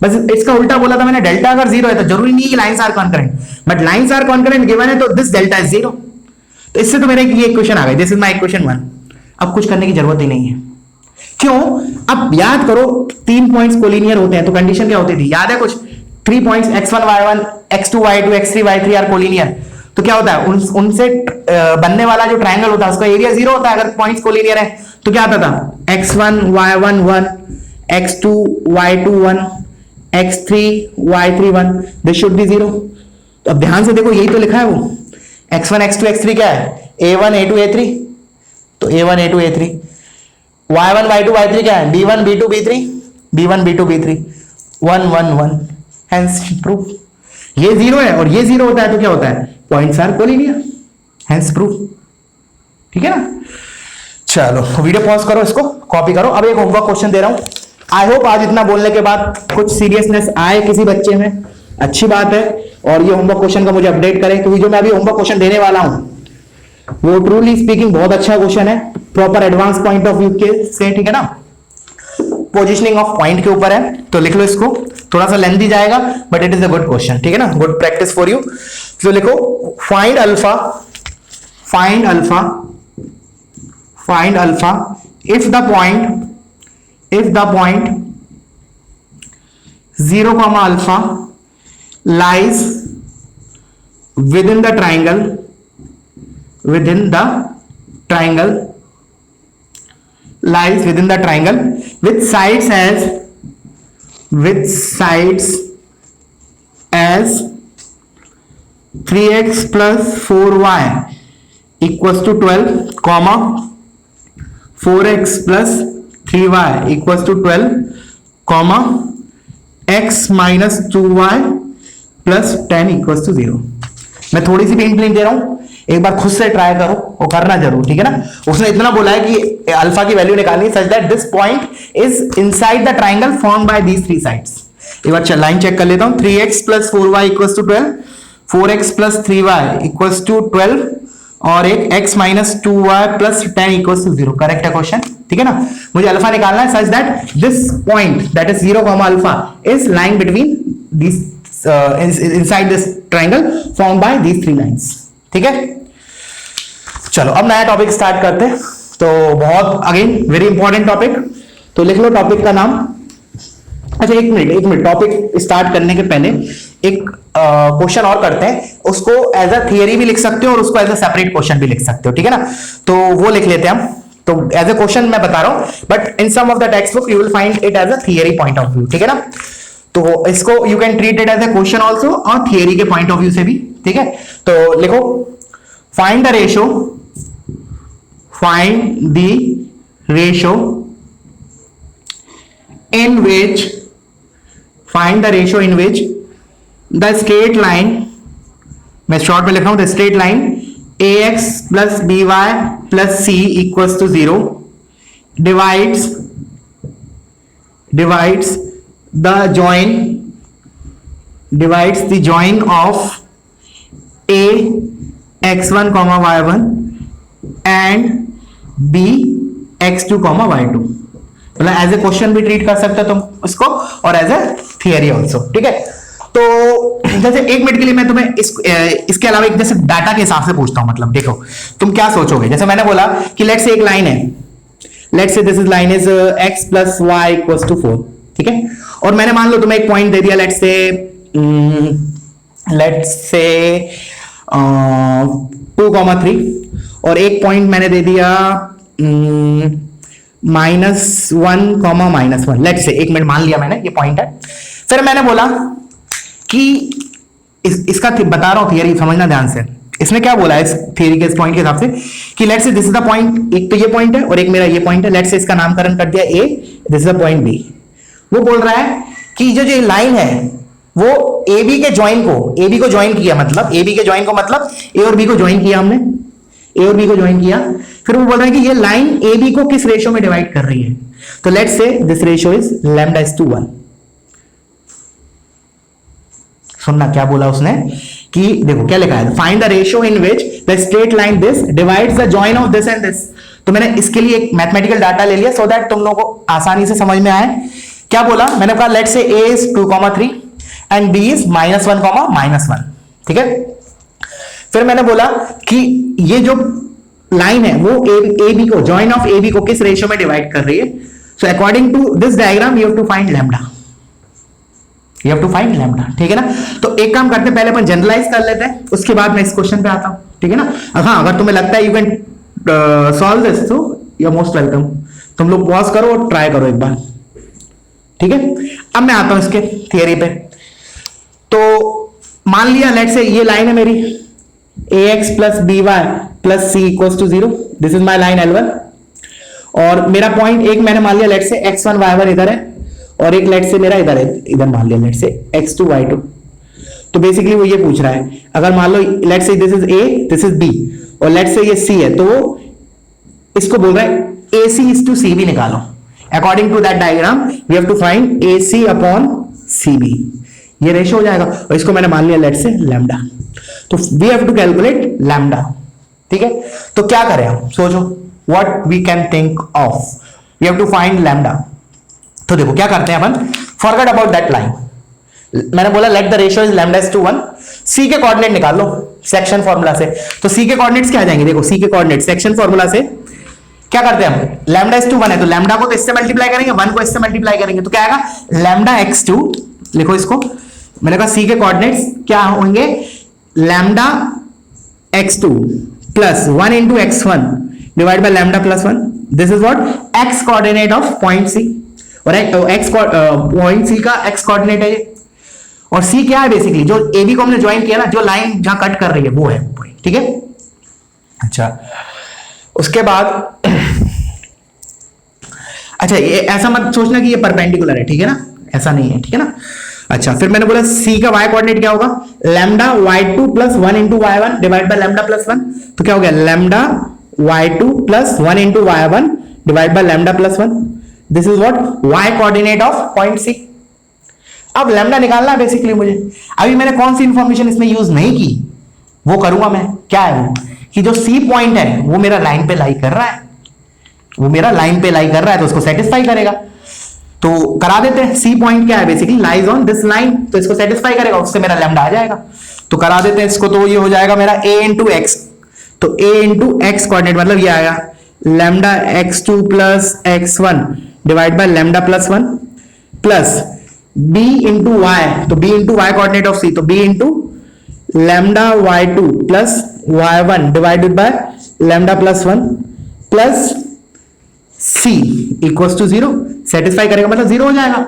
बस इसका उल्टा बोला था मैंने, डेल्टा अगर जीरो है तो जरूरी नहीं कि lines are concurrent, but lines are concurrent given है तो दिस डेल्टा इज जीरो। तो इससे तो मेरा ये इक्वेशन आ गई, दिस इज माय इक्वेशन 1। अब कुछ करने की जरूरत ही नहीं है। क्यों, अब याद करो 3 पॉइंट्स कोलिनियर होते हैं तो कंडीशन क्या होती थी, याद है कुछ, 3 points x1 y1 x2 y2 x3 y3 are collinear. तो क्या होता है, उनसे बनने वाला जो ट्रायंगल होता है उसका एरिया जीरो होता है अगर पॉइंट्स कोलिनियर है। तो क्या आता था, x1 y1 1 x2 y2 1 x3 y3 1, this should B zero. अब ध्यान से देखो, यही तो लिखा है वो, x1 x2 x3 क्या है, a1 a2 a3, तो a1 a2 a3, y1 y2 y3 क्या है, b1 b2 b3 b1 b2 b3 1 1 1, hence proof. ये जीरो है और ये जीरो होता है तो क्या होता है, points are collinear, hence proof. ठीक है ना। चलो वीडियो पॉज करो, इसको कॉपी करो। अब एक होमवर्क क्वेश्चन दे रहा हूं। आई होप आज इतना बोलने के बाद कुछ सीरियसनेस आए किसी बच्चे में, अच्छी बात है। और ये होमवर्क क्वेश्चन का मुझे अपडेट करें, क्योंकि जो मैं अभी होमवर्क क्वेश्चन देने वाला हूं वो ट्रूली स्पीकिंग बहुत अच्छा क्वेश्चन है, proper advance point of view के से। ठीक है ना, पोजिशनिंग ऑफ पॉइंट के ऊपर है, तो लिख लो इसको। थोड़ा सा लेंथी जाएगा but it is a good question. ठीक है ना, गुड प्रैक्टिस फॉर यू। तो लिखो find alpha, find alpha, find alpha if the point 0, alpha lies within the triangle, lies within the triangle with sides as 3x plus 4y equals to 12, comma 4x plus 3y equals to 12, comma x minus 2y plus 10 equal to 0। मैं थोड़ी सी भी hint नहीं दे रहा हूं, एक बार खुद से try करो और करना जरूर। ठीक है ना। उसने इतना बोला है कि अल्फा की वैल्यू निकालनी such that this point is inside the triangle formed by these 3 sides. एक बार लाइन चेक कर लेता हूं। 3x plus 4y equals to 12, 4x plus 3y equals to 12, और एक x minus 2y plus 10 equals to 0। Correct है question. ठीक है ना। मुझे अल्फा निकालना है such that this point that is 0, alpha is lying between this inside this triangle formed by these 3 lines। ठीक है। चलो अब नया टॉपिक स्टार्ट करते हैं। तो बहुत अगेन वेरी इंपॉर्टेंट टॉपिक, तो लिख लो टॉपिक का नाम। अच्छा एक मिनट, टॉपिक स्टार्ट करने के पहले एक क्वेश्चन और करते हैं। उसको एज अ थियरी भी लिख सकते हो और उसको एज अ सेपरेट क्वेश्चन भी लिख सकते हो। ठीक है ना। तो वो लिख लेते हैं हम। तो एज अ क्वेश्चन मैं बता रहा हूं, but in some of the text book you will find it as a theory point of view. ठीक है ना। तो इसको you can treat it as a question also और थियरी के पॉइंट ऑफ व्यू से भी। ठीक है। तो लिखो find the ratio, find the ratio in which, find the ratio in which the straight line, मैं शॉर्ट में लिख रहा हूं, the straight line ax plus by plus c equals to 0 divides the divides the join of A x1 comma y1 and B x2 comma y2। मतलब as a question भी treat कर सकते हो तुम उसको और एज ए थियरी ऑल्सो, ठीक है। तो जैसे एक मिनट के लिए मैं तुम्हें इसके अलावा एक जैसे डाटा के हिसाब से पूछता हूं। मतलब देखो तुम क्या सोचोगे, जैसे मैंने बोला कि लेट्स से एक लाइन है, let's say this is line is x plus y equals to 4, ठीक है। और मैंने मान लो तुम्हें एक पॉइंट दे दिया, लेट्स से 2,3 और एक पॉइंट मैंने दे दिया -1, लेट्स से एक मिनट मान लिया मैंने ये पॉइंट है। फिर मैंने बोला कि इसका बता रहा हूं थियरी, समझना ध्यान से। इसने क्या बोला है इस थियरी के इस पॉइंट के हिसाब से कि let's say this is the point, एक तो ये पॉइंट है और एक मेरा ये पॉइंट है। लेट्स से इसका नामकरण कर दिया a, this is the point b. वो बोल रहा है कि जो जो लाइन है वो ए बी के ज्वाइन को, ए बी को ज्वाइन किया, मतलब ए बी के ज्वाइन को मतलब ए और बी को ज्वाइन किया हमने, ए और बी को ज्वाइन किया। फिर वो बोल रहा है कि ये लाइन ए बी को किस रेशियो में डिवाइड कर रही है। तो let's say this ratio is λ/1। सुनना क्या बोला उसने कि देखो क्या लिखा है, find the ratio in which the straight line this divides the join of this and this. तो मैंने इसके लिए एक मैथमेटिकल डाटा ले लिया सो दैट तुम लोगों को आसानी से समझ में आए। क्या बोला मैंने कहा, let's say a is 2,3 and b is -1, ठीक है। फिर मैंने बोला कि ये जो लाइन है वो ए बी को, जॉइन ऑफ ए बी को किस रेशियो में डिवाइड कर रही है। So according to this diagram you have to find lambda, you have to find lambda, ठीक है ना। तो एक काम करते हैं, पहले अपन जनरलाइज कर लेते हैं, उसके बाद मैं इस क्वेश्चन पे आता हूं, ठीक है ना। हाँ, अगर तुम्हें लगता है यू कैन सॉल्व दिस तो यू आर मोस्ट वेलकम। तुम लोग पॉज करो और ट्राई करो एक बार, ठीक है। अब मैं आता हूं इसके थियरी पे। तो मान लिया लेट्स से ये लाइन है मेरी ax plus b y plus c equals to 0, this is my line L1। और मेरा पॉइंट एक मैंने मान लिया लेट्स से x1 y1 इधर है और एक लेट्स से मेरा इधर है, इधर मान लिया लेट्स से x2 y2। तो बेसिकली वो ये पूछ रहा है, अगर मान लो let's say this is a, this is b और लेट्स से ये c है, तो इसको बोल रहा है ac is to cb निकालो। According to that diagram we have to find ac upon cb, ये रेशियो हो जाएगा। और इसको मैंने मान लिया लेट्स से लैम्डा, तो we have to calculate lambda, ठीक है। तो क्या करें हम, सोचो what we can think of, we have to find lambda. तो देखो क्या करते हैं अपन, फॉरगेट अबाउट दैट लाइन। मैंने बोला let the ratio is λ/1, C के कोऑर्डिनेट निकाल लो सेक्शन फॉर्मूला से। तो सी के कोऑर्डिनेट्स क्या आ जाएंगे, देखो सी के कोऑर्डिनेट सेक्शन फॉर्मूला से क्या करते हैं हम, λ/1 है तो लैम्डा को तो इससे मल्टीप्लाई करेंगे, 1 को इससे मल्टीप्लाई करेंगे, तो क्या आएगा λ(x2), लिखो इसको। मैंने कहा सी के कोऑर्डिनेट्स क्या होंगे, λ(x2) plus 1 into x1 divide by λ+1। This is what x coordinate of point c, और x पॉइंट सी का x कोऑर्डिनेट है ये। और सी क्या है, बेसिकली जो ए बी को हमने ज्वाइन किया ना, जो लाइन जहां कट कर रही है वो है पॉइंट, ठीक है। अच्छा, उसके बाद अच्छा ये ऐसा मत सोचना कि ये परपेंडिकुलर है, ठीक है ना, ऐसा नहीं है, ठीक है ना। अच्छा, फिर मैंने बोला सी का y कोऑर्डिनेट क्या होगा, λ(y2) plus 1 into y1 divide by λ+1। तो क्या हो गया, λ(y2) plus 1 into y1 divide by λ+1। This is what y coordinate of point c. अब लैम्डा निकालना है बेसिकली मुझे। अभी मैंने कौन सी इंफॉर्मेशन इसमें यूज नहीं की, वो करूंगा मैं। क्या है वो, कि जो सी पॉइंट है वो मेरा लाइन पे लाई कर रहा है, वो मेरा लाइन पे लाई कर रहा है, तो उसको सेटिस्फाई करेगा। तो करा देते हैं, सी पॉइंट क्या है, basically lies on this line, तो इसको सेटिस्फाई करेगा, उससे मेरा लैम्डा आ जाएगा। तो करा देते हैं इसको, तो ये हो जाएगा मेरा a इंटू एक्स। तो a इंटू एक्स कोऑर्डिनेट मतलब ये आएगा λ(x2) plus x1 divide by λ+1 plus b into y, तो b into y coordinate of c, तो b into λ(y2) plus y1 divided by λ+1 plus c equals to 0। Satisfy करेगा मतलब 0 हो जाएगा।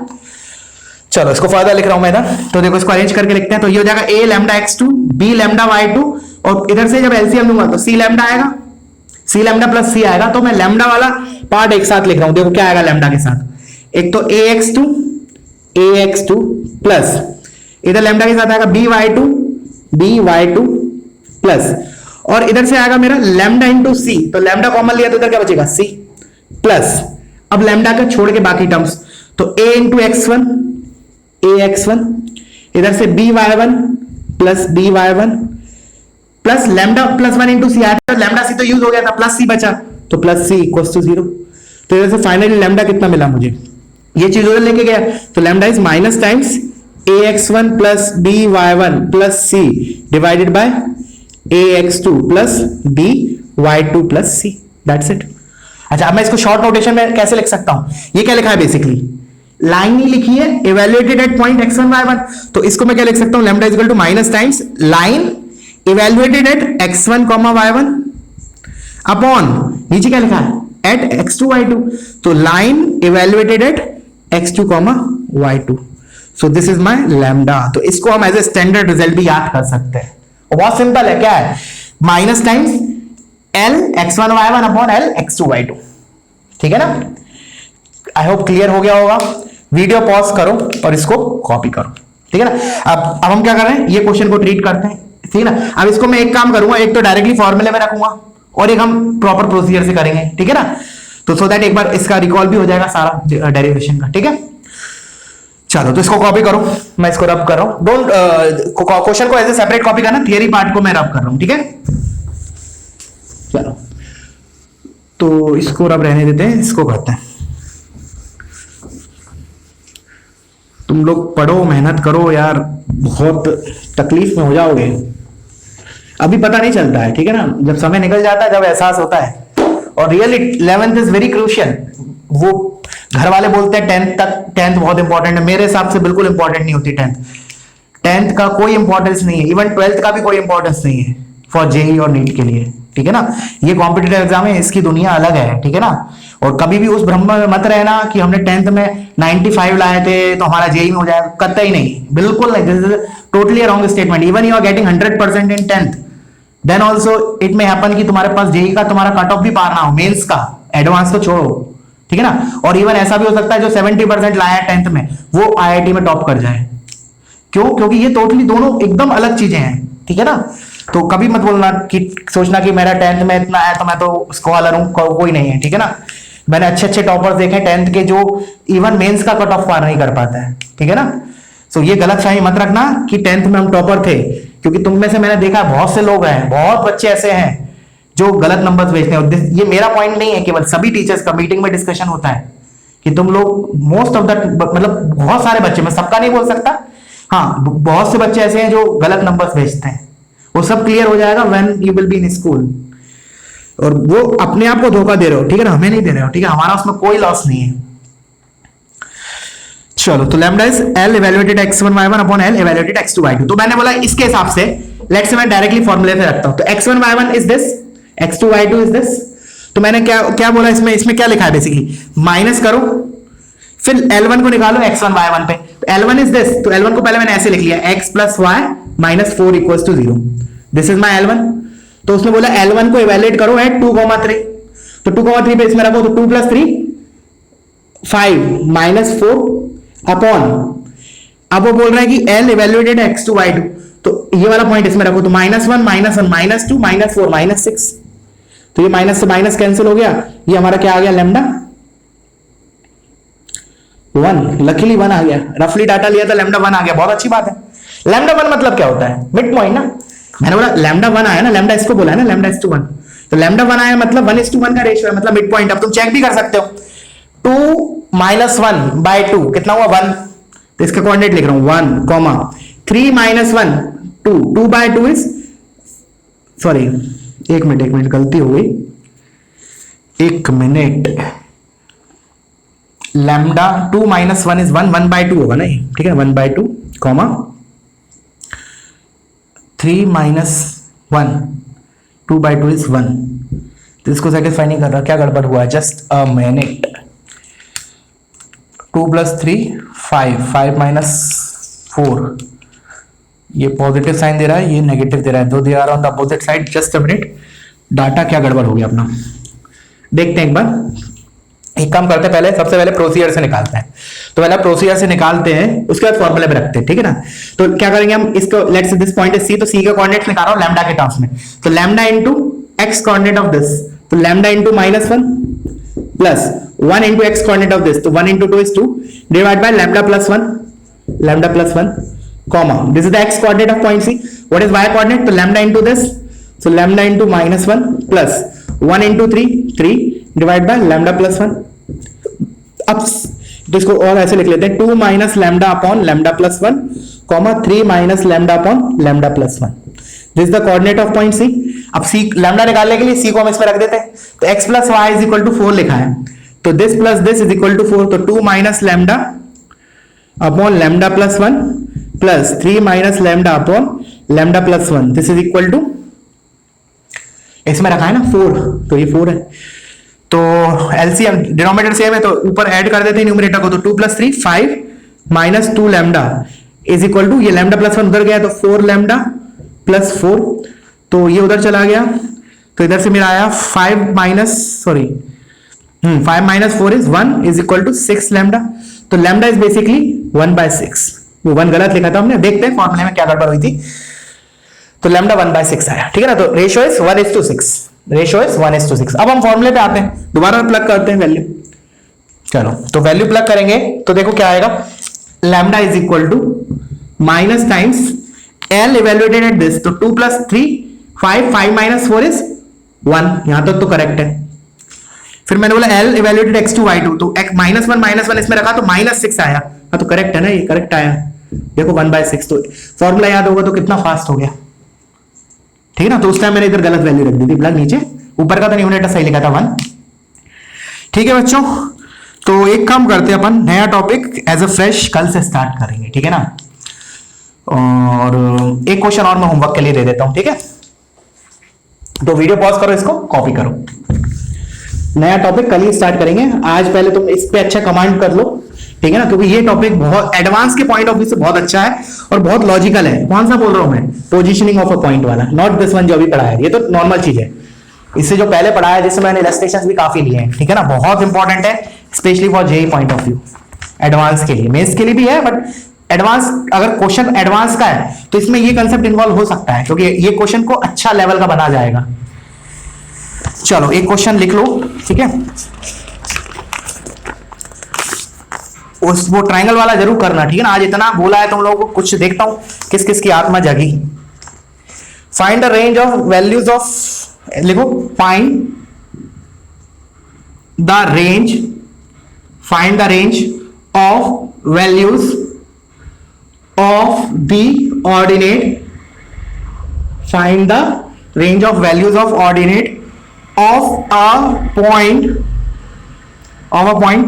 चलो इसको फर्दर लिख रहा हूं मैं इधर, तो देखो इसको अरेंज करके लिखते हैं। तो ये हो जाएगा a λ(x2), b λ(y2) और इधर से जब एलसीएम लूंगा तो c लैम्डा आएगा, c लैम्डा प्लस c आएगा। तो मैं लैम्डा वाला पार्ट एक साथ लिख रहा हूं, देखो क्या आएगा लैम्डा के साथ, एक तो ax2 प्लस इधर लैम्डा के साथ आएगा by2 प्लस, और इधर से आएगा मेरा लैम्डा इंटू सी, तो लैम्डा कॉमन लिया तो इधर क्या बचेगा c प्लस, अब लैम्डा का छोड़ के बाकी टर्म्स, तो a इंटू x1 ax1, इधर से by1 plus by1 plus lambda plus 1 into c आया था, लैम्डा सी तो यूज हो गया था, प्लस सी बचा तो प्लस सी इक्वल्स टू 0। तो इधर से फाइनली लैम्डा कितना मिला मुझे, ये चीज उधर लेके गया तो lambda is minus times ax1 plus by1 plus c divided by ax2 plus by2 plus c, that's it. अच्छा अब मैं इसको शॉर्ट नोटेशन में कैसे लिख सकता हूं, ये क्या लिखा है बेसिकली, लाइन ही लिखी है evaluated eight point x1 y1, तो इसको मैं क्या लिख सकता हूं, lambda equal to minus times line evaluated at x1 y1 upon नीचे क्या लिखा है एट x2 y2, तो line evaluated at x2 y2, so this is my lambda. तो इसको हम एज ए स्टैंडर्ड रिजल्ट भी याद कर सकते हैं, और बहुत सिंपल है, क्या है minus times l x1 y1 upon l x2 y2, ठीक है ना। आई होप क्लियर हो गया होगा। वीडियो पॉज करो और इसको कॉपी करो, ठीक है ना। अब हम क्या कर रहे हैं, ये क्वेश्चन को ट्रीट करते हैं, ठीक है ना। अब इसको मैं एक काम करूंगा, एक तो डायरेक्टली फॉर्मूले में रखूंगा और एक हम प्रॉपर प्रोसीजर से करेंगे, ठीक है ना। तो सो दैट एक बार इसका रिकॉल भी हो जाएगा सारा डेरिवेशन का, ठीक है। चलो तो इसको कॉपी करो, मैं इसको रब कर रहा हूं, डोंट क्वेश्चन को एज ए सेपरेट कॉपी करना, थियरी पार्ट को मैं रब कर रहा हूं, ठीक है। चलो तो इसको रब रहने देते हैं, इसको करते हैं। तुम लोग पढ़ो, मेहनत करो यार, बहुत तकलीफ में हो जाओगे, अभी पता नहीं चलता है, ठीक है ना, जब समय निकल जाता है जब एहसास होता है। और really 11th is very crucial. वो घर वाले बोलते हैं 10th तक, 10th बहुत इंपॉर्टेंट है, मेरे हिसाब से बिल्कुल इंपॉर्टेंट नहीं होती 10th का कोई इंपॉर्टेंस नहीं है, इवन 12th का भी कोई इंपॉर्टेंस नहीं है फॉर जेई और नीट के लिए, ठीक है ना। ये कॉम्पिटिटिव एग्जाम है, इसकी दुनिया अलग है, ठीक है ना। और कभी भी उस भ्रम में मत रहना कि हमने 10th में 95 लाए थे तो हमारा जेई में हो जाएगा, कतई नहीं, बिल्कुल नहीं, this is totally wrong statement. Even you are getting 100% in 10th, then also it may happen कि तुम्हारे पास जेई का तुम्हारा कट ऑफ भी पार ना हो, मेंस का, एडवांस तो छोड़ो, ठीक है ना। और इवन ऐसा भी हो सकता है जो 70% लाया 10th में वो आईआईटी में टॉप कर जाए, क्यों, क्योंकि ये टोटली दोनों एकदम अलग चीजें हैं, ठीक है ना। तो कभी मत बोलना कि सोचना कि मेरा 10th में इतना है तो मैं तो स्कॉलर हूं, कोई नहीं है, ठीक है ना। मैंने अच्छे अच्छे टॉपर्स देखे 10th के जो इवन मेंस का कट ऑफ पार नहीं कर पाता है, ठीक है ना। सो ये गलत फहमी मत रखना कि 10th में हम टॉपर थे, क्योंकि तुम में से मैंने देखा बहुत से लोग हैं, बहुत बच्चे ऐसे हैं जो गलत नंबर्स भेजते हैं। ये मेरा पॉइंट नहीं है, केवल सभी टीचर्स का मीटिंग में डिस्कशन होता है कि तुम लोग मोस्ट ऑफ द, मतलब बहुत सारे बच्चे, मैं सबका नहीं बोल सकता, हाँ बहुत से बच्चे ऐसे हैं जो गलत नंबर्स भेजते हैं, वो सब क्लियर हो जाएगा when you will be in school. और वो अपने आप को धोखा दे रहे हो, ठीक है ना, हमें नहीं दे रहे हो, ठीक है, हमारा उसमें कोई लॉस नहीं है। चलो तो lambda is l evaluated x1 y1 upon l evaluated x2 y2। तो मैंने बोला इसके हिसाब से लेट्स से मैं डायरेक्टली फॉर्मूले पे रखता हूं, तो x1 y1 is this, x2 y2 is this. तो मैंने क्या बोला इसमें क्या लिखा है बेसिकली, माइनस करो फिर L1 को निकालो x1 y1 पे, तो L1 इज दिस, तो L1 को पहले मैंने ऐसे लिख लिया x plus y minus 4 equals to 0, this is my L1। तो उसने बोला L1 को इवैल्यूएट करो एट 2,3, तो 2,3 पे इसमें रखो, तो 2 प्लस 3 5 माइनस 4 अपॉन, अब वो बोल रहा है कि L इवैल्यूएटेड x2 y2, तो ये वाला पॉइंट इसमें रखो, तो -1 -1 -2 -4 -6, तो ये माइनस से माइनस कैंसिल हो गया, ये हमारा क्या आ गया लैम्डा 1, लकीली 1 आ गया, रफली डाटा लिया था लैम्डा 1 आ गया, बहुत अच्छी बात है। लैम्डा 1 मतलब क्या होता है, मिड पॉइंट ना, मैंने बोला लैम्डा 1 आया ना, लैम्डा इसको बोला है ना लैम्डा इज टू 1, तो लैम्डा 1 आया मतलब 1:1 का रेशियो है, मतलब मिड पॉइंट। अब तुम चेक भी कर सकते हो, 2 - 1/2 कितना हुआ 1, तो इसका कोऑर्डिनेट लिख रहा हूं 1, 3 - 1 2, 2/2 इज, सॉरी एक मिनट गलती हो गई, एक मिनट, लैम्डा 2 - 1 इज 1, 1/2 होगा ना, ठीक है 1/2, 3 - 1 2/2 इज 1, तो इसको सेटिस्फाई नहीं कर रहा, क्या गड़बड़ हुआ है, जस्ट अ मिनट। 2 + 3 5, 5 - 4, ये पॉजिटिव साइन दे रहा है, ये नेगेटिव दे रहा है, दो दे रहा on the opposite side, just a minute, data क्या गड़बड़ हो गया अपना, देखते हैं एक बार। एक काम करते हैं, पहले सबसे पहले प्रोसीजर से निकालते हैं, तो पहले प्रोसीजर से निकालते हैं, उसके बाद फॉर्मूले में रखते हैं, ठीक है ना। तो क्या करेंगे हम, इसको let's this point is C, तो सी का कोऑर्डिनेट्स निकाल रहा हूं लैम्डा के टर्म्स में, तो lambda into x coordinate of this, तो lambda into -1 plus 1 into x coordinate of this, तो 1 × 2 is 2 divide by lambda plus 1, comma, this is the x coordinate of point C. What is y coordinate? तो lambda into this, so lambda into -1 plus 1 into 3 divide by lambda plus 1. अब तो इसको और ऐसे लिख लेते हैं 2 minus lambda upon lambda plus 1 comma 3 minus lambda upon lambda plus 1. This is the coordinate of point C. अब C lambda निकालने के लिए C को हम इसमें रख देते हैं, तो x plus y is equal to 4 लिखा है, तो this plus this is equal to 4, तो 2 minus lambda upon lambda plus 1 plus 3 minus lambda upon lambda plus 1, this is equal to, इसमें रखा है ना 4, तो ये 4 है, तो एलसीएम डिनोमिनेटर सेम है तो ऊपर ऐड कर देते हैं न्यूमरेटर को, तो 2 plus 3 5 minus 2 lambda is equal to, ये lambda plus 1 उधर गया तो 4 lambda plus 4, तो ये उधर चला गया, तो इधर से मेरा आया 5 minus 4 is 1 is equal to 6 lambda, तो lambda is basically 1/6, वो 1 गलत लिखा था हमने, देखते हैं फॉर्मूले में क्या गड़बड़ हुई थी, तो लैम्डा 1/6 आया, ठीक है ना, तो रेशियो इज 1:6, रेशियो इज 1:6। अब हम फॉर्मूले पे आते हैं, दोबारा प्लग करते हैं वैल्यू, चलो तो वैल्यू प्लग करेंगे तो देखो क्या आएगा, lambda is equal to minus times L evaluated at this, तो 2 plus 3 5 minus 4 is 1, यहां तक तो करेक्ट है। फिर मैंने बोला एल इवेल्युएटेड x2 y2, तो -1 इसमें रखा तो -6 आया, हाँ तो करेक्ट है ना, ये करेक्ट आया, देखो 1/6, तो फॉर्मूला याद होगा तो कितना फास्ट हो गया, ठीक है ना, तो उस टाइम मैंने इधर गलत वैल्यू रख दी थी, प्लग नीचे, ऊपर का तो न्यूमरेटर सही लिखा था 1, ठीक है बच्चों। तो एक काम करते हैं अपन, नया टॉपिक एज अ फ्रेश कल से स्टार्ट करेंगे, ठीक है ना, और एक क्वेश्चन और मैं होमवर्क के लिए दे देता हूं, ठीक है, तो वीडियो पॉज करो, इसको कॉपी करो, नया टॉपिक कल ही स्टार्ट करेंगे, आज पहले तुम इस पे अच्छा कमांड कर लो, ठीक है ना, क्योंकि ये टॉपिक बहुत एडवांस के पॉइंट ऑफ व्यू से बहुत अच्छा है और बहुत लॉजिकल है। कौन सा बोल रहा हूं मैं, पोजीशनिंग ऑफ अ पॉइंट वाला, नॉट दिस वन जो अभी पढ़ाया है, ये तो नॉर्मल चीज है, इससे जो पहले पढ़ाया है जिससे मैंने इलस्ट्रेशंस भी काफी लिए हैं, ठीक है ना, बहुत इंपॉर्टेंट है specially for JEE point of view, advance के लिए, मेंस के लिए भी है, बट एडवांस अगर क्वेश्चन एडवांस का है तो इसमें ये कंसेप्ट इन्वॉल्व हो सकता है, क्योंकि ये क्वेश्चन को अच्छा लेवल का बना जाएगा। चलो एक क्वेश्चन लिख लो, ठीक है, वो ट्रायंगल वाला जरूर करना, ठीक है ना, आज इतना बोला है तुम लोगों को, कुछ देखता हूं किस किस की आत्मा जगी। Find the range of values of, लिखो find the range of values of the ordinate, find the range of values of ordinate of a point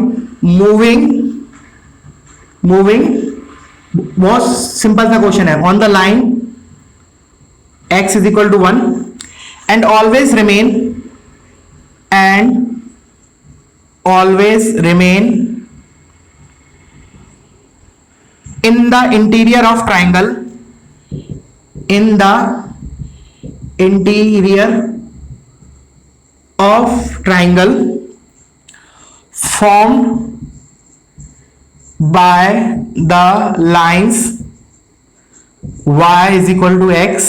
moving, बहुत सिंपल सा क्वेश्चन है, on the line x is equal to 1 and always remain in the interior of triangle, formed by the lines y is equal to x,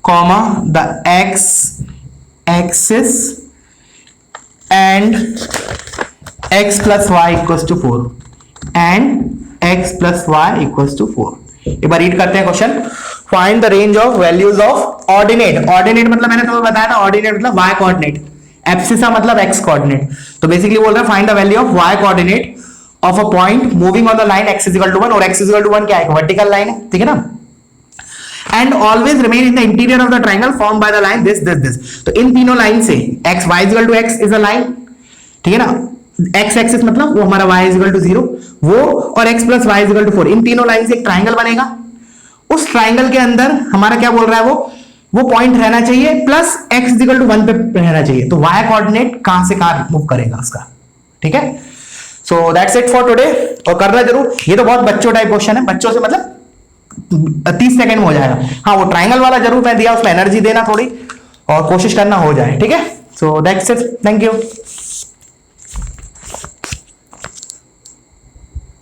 comma the x axis and x plus y equals to 4 and x plus y equals to 4। एक बार read करते हैं question, find the range of values of ordinate, ordinate मतलब मैंने तुम्हें बताया था, ordinate मतलब y coordinate, abscissa मतलब x कोऑर्डिनेट, तो बेसिकली बोल रहा है find the value of y coordinate of a point moving on the line x is equal to 1, और x is equal to 1 क्या है, वर्टिकल लाइन है, ठीक है ना, and always remain in the interior of the triangle formed by the line this, तो इन तीनों line से x y is equal to x is a line, ठीक है ना, x एक्सिस मतलब वो हमारा y is equal to 0, वो और x plus y is equal to 4, इन तीनों लाइन से एक ट्राइंगल बनेगा, उस ट्राइंगल के अंदर हमारा क्या बोल रहा है, वो पॉइंट रहना चाहिए plus x is equal to 1 पे रहना चाहिए, तो y कोऑर्डिनेट कहां से कहां मूव करेगा उसका, ठीक है। So that's it for today, और करना जरूर, ये तो बहुत बच्चों टाइप क्वेश्चन है, बच्चों से मतलब 30 सेकंड में हो जाएगा, हाँ वो ट्राइंगल वाला जरूर मैं दिया, उसमें एनर्जी देना थोड़ी और कोशिश करना हो जाए, ठीक है। So that's it, thank you.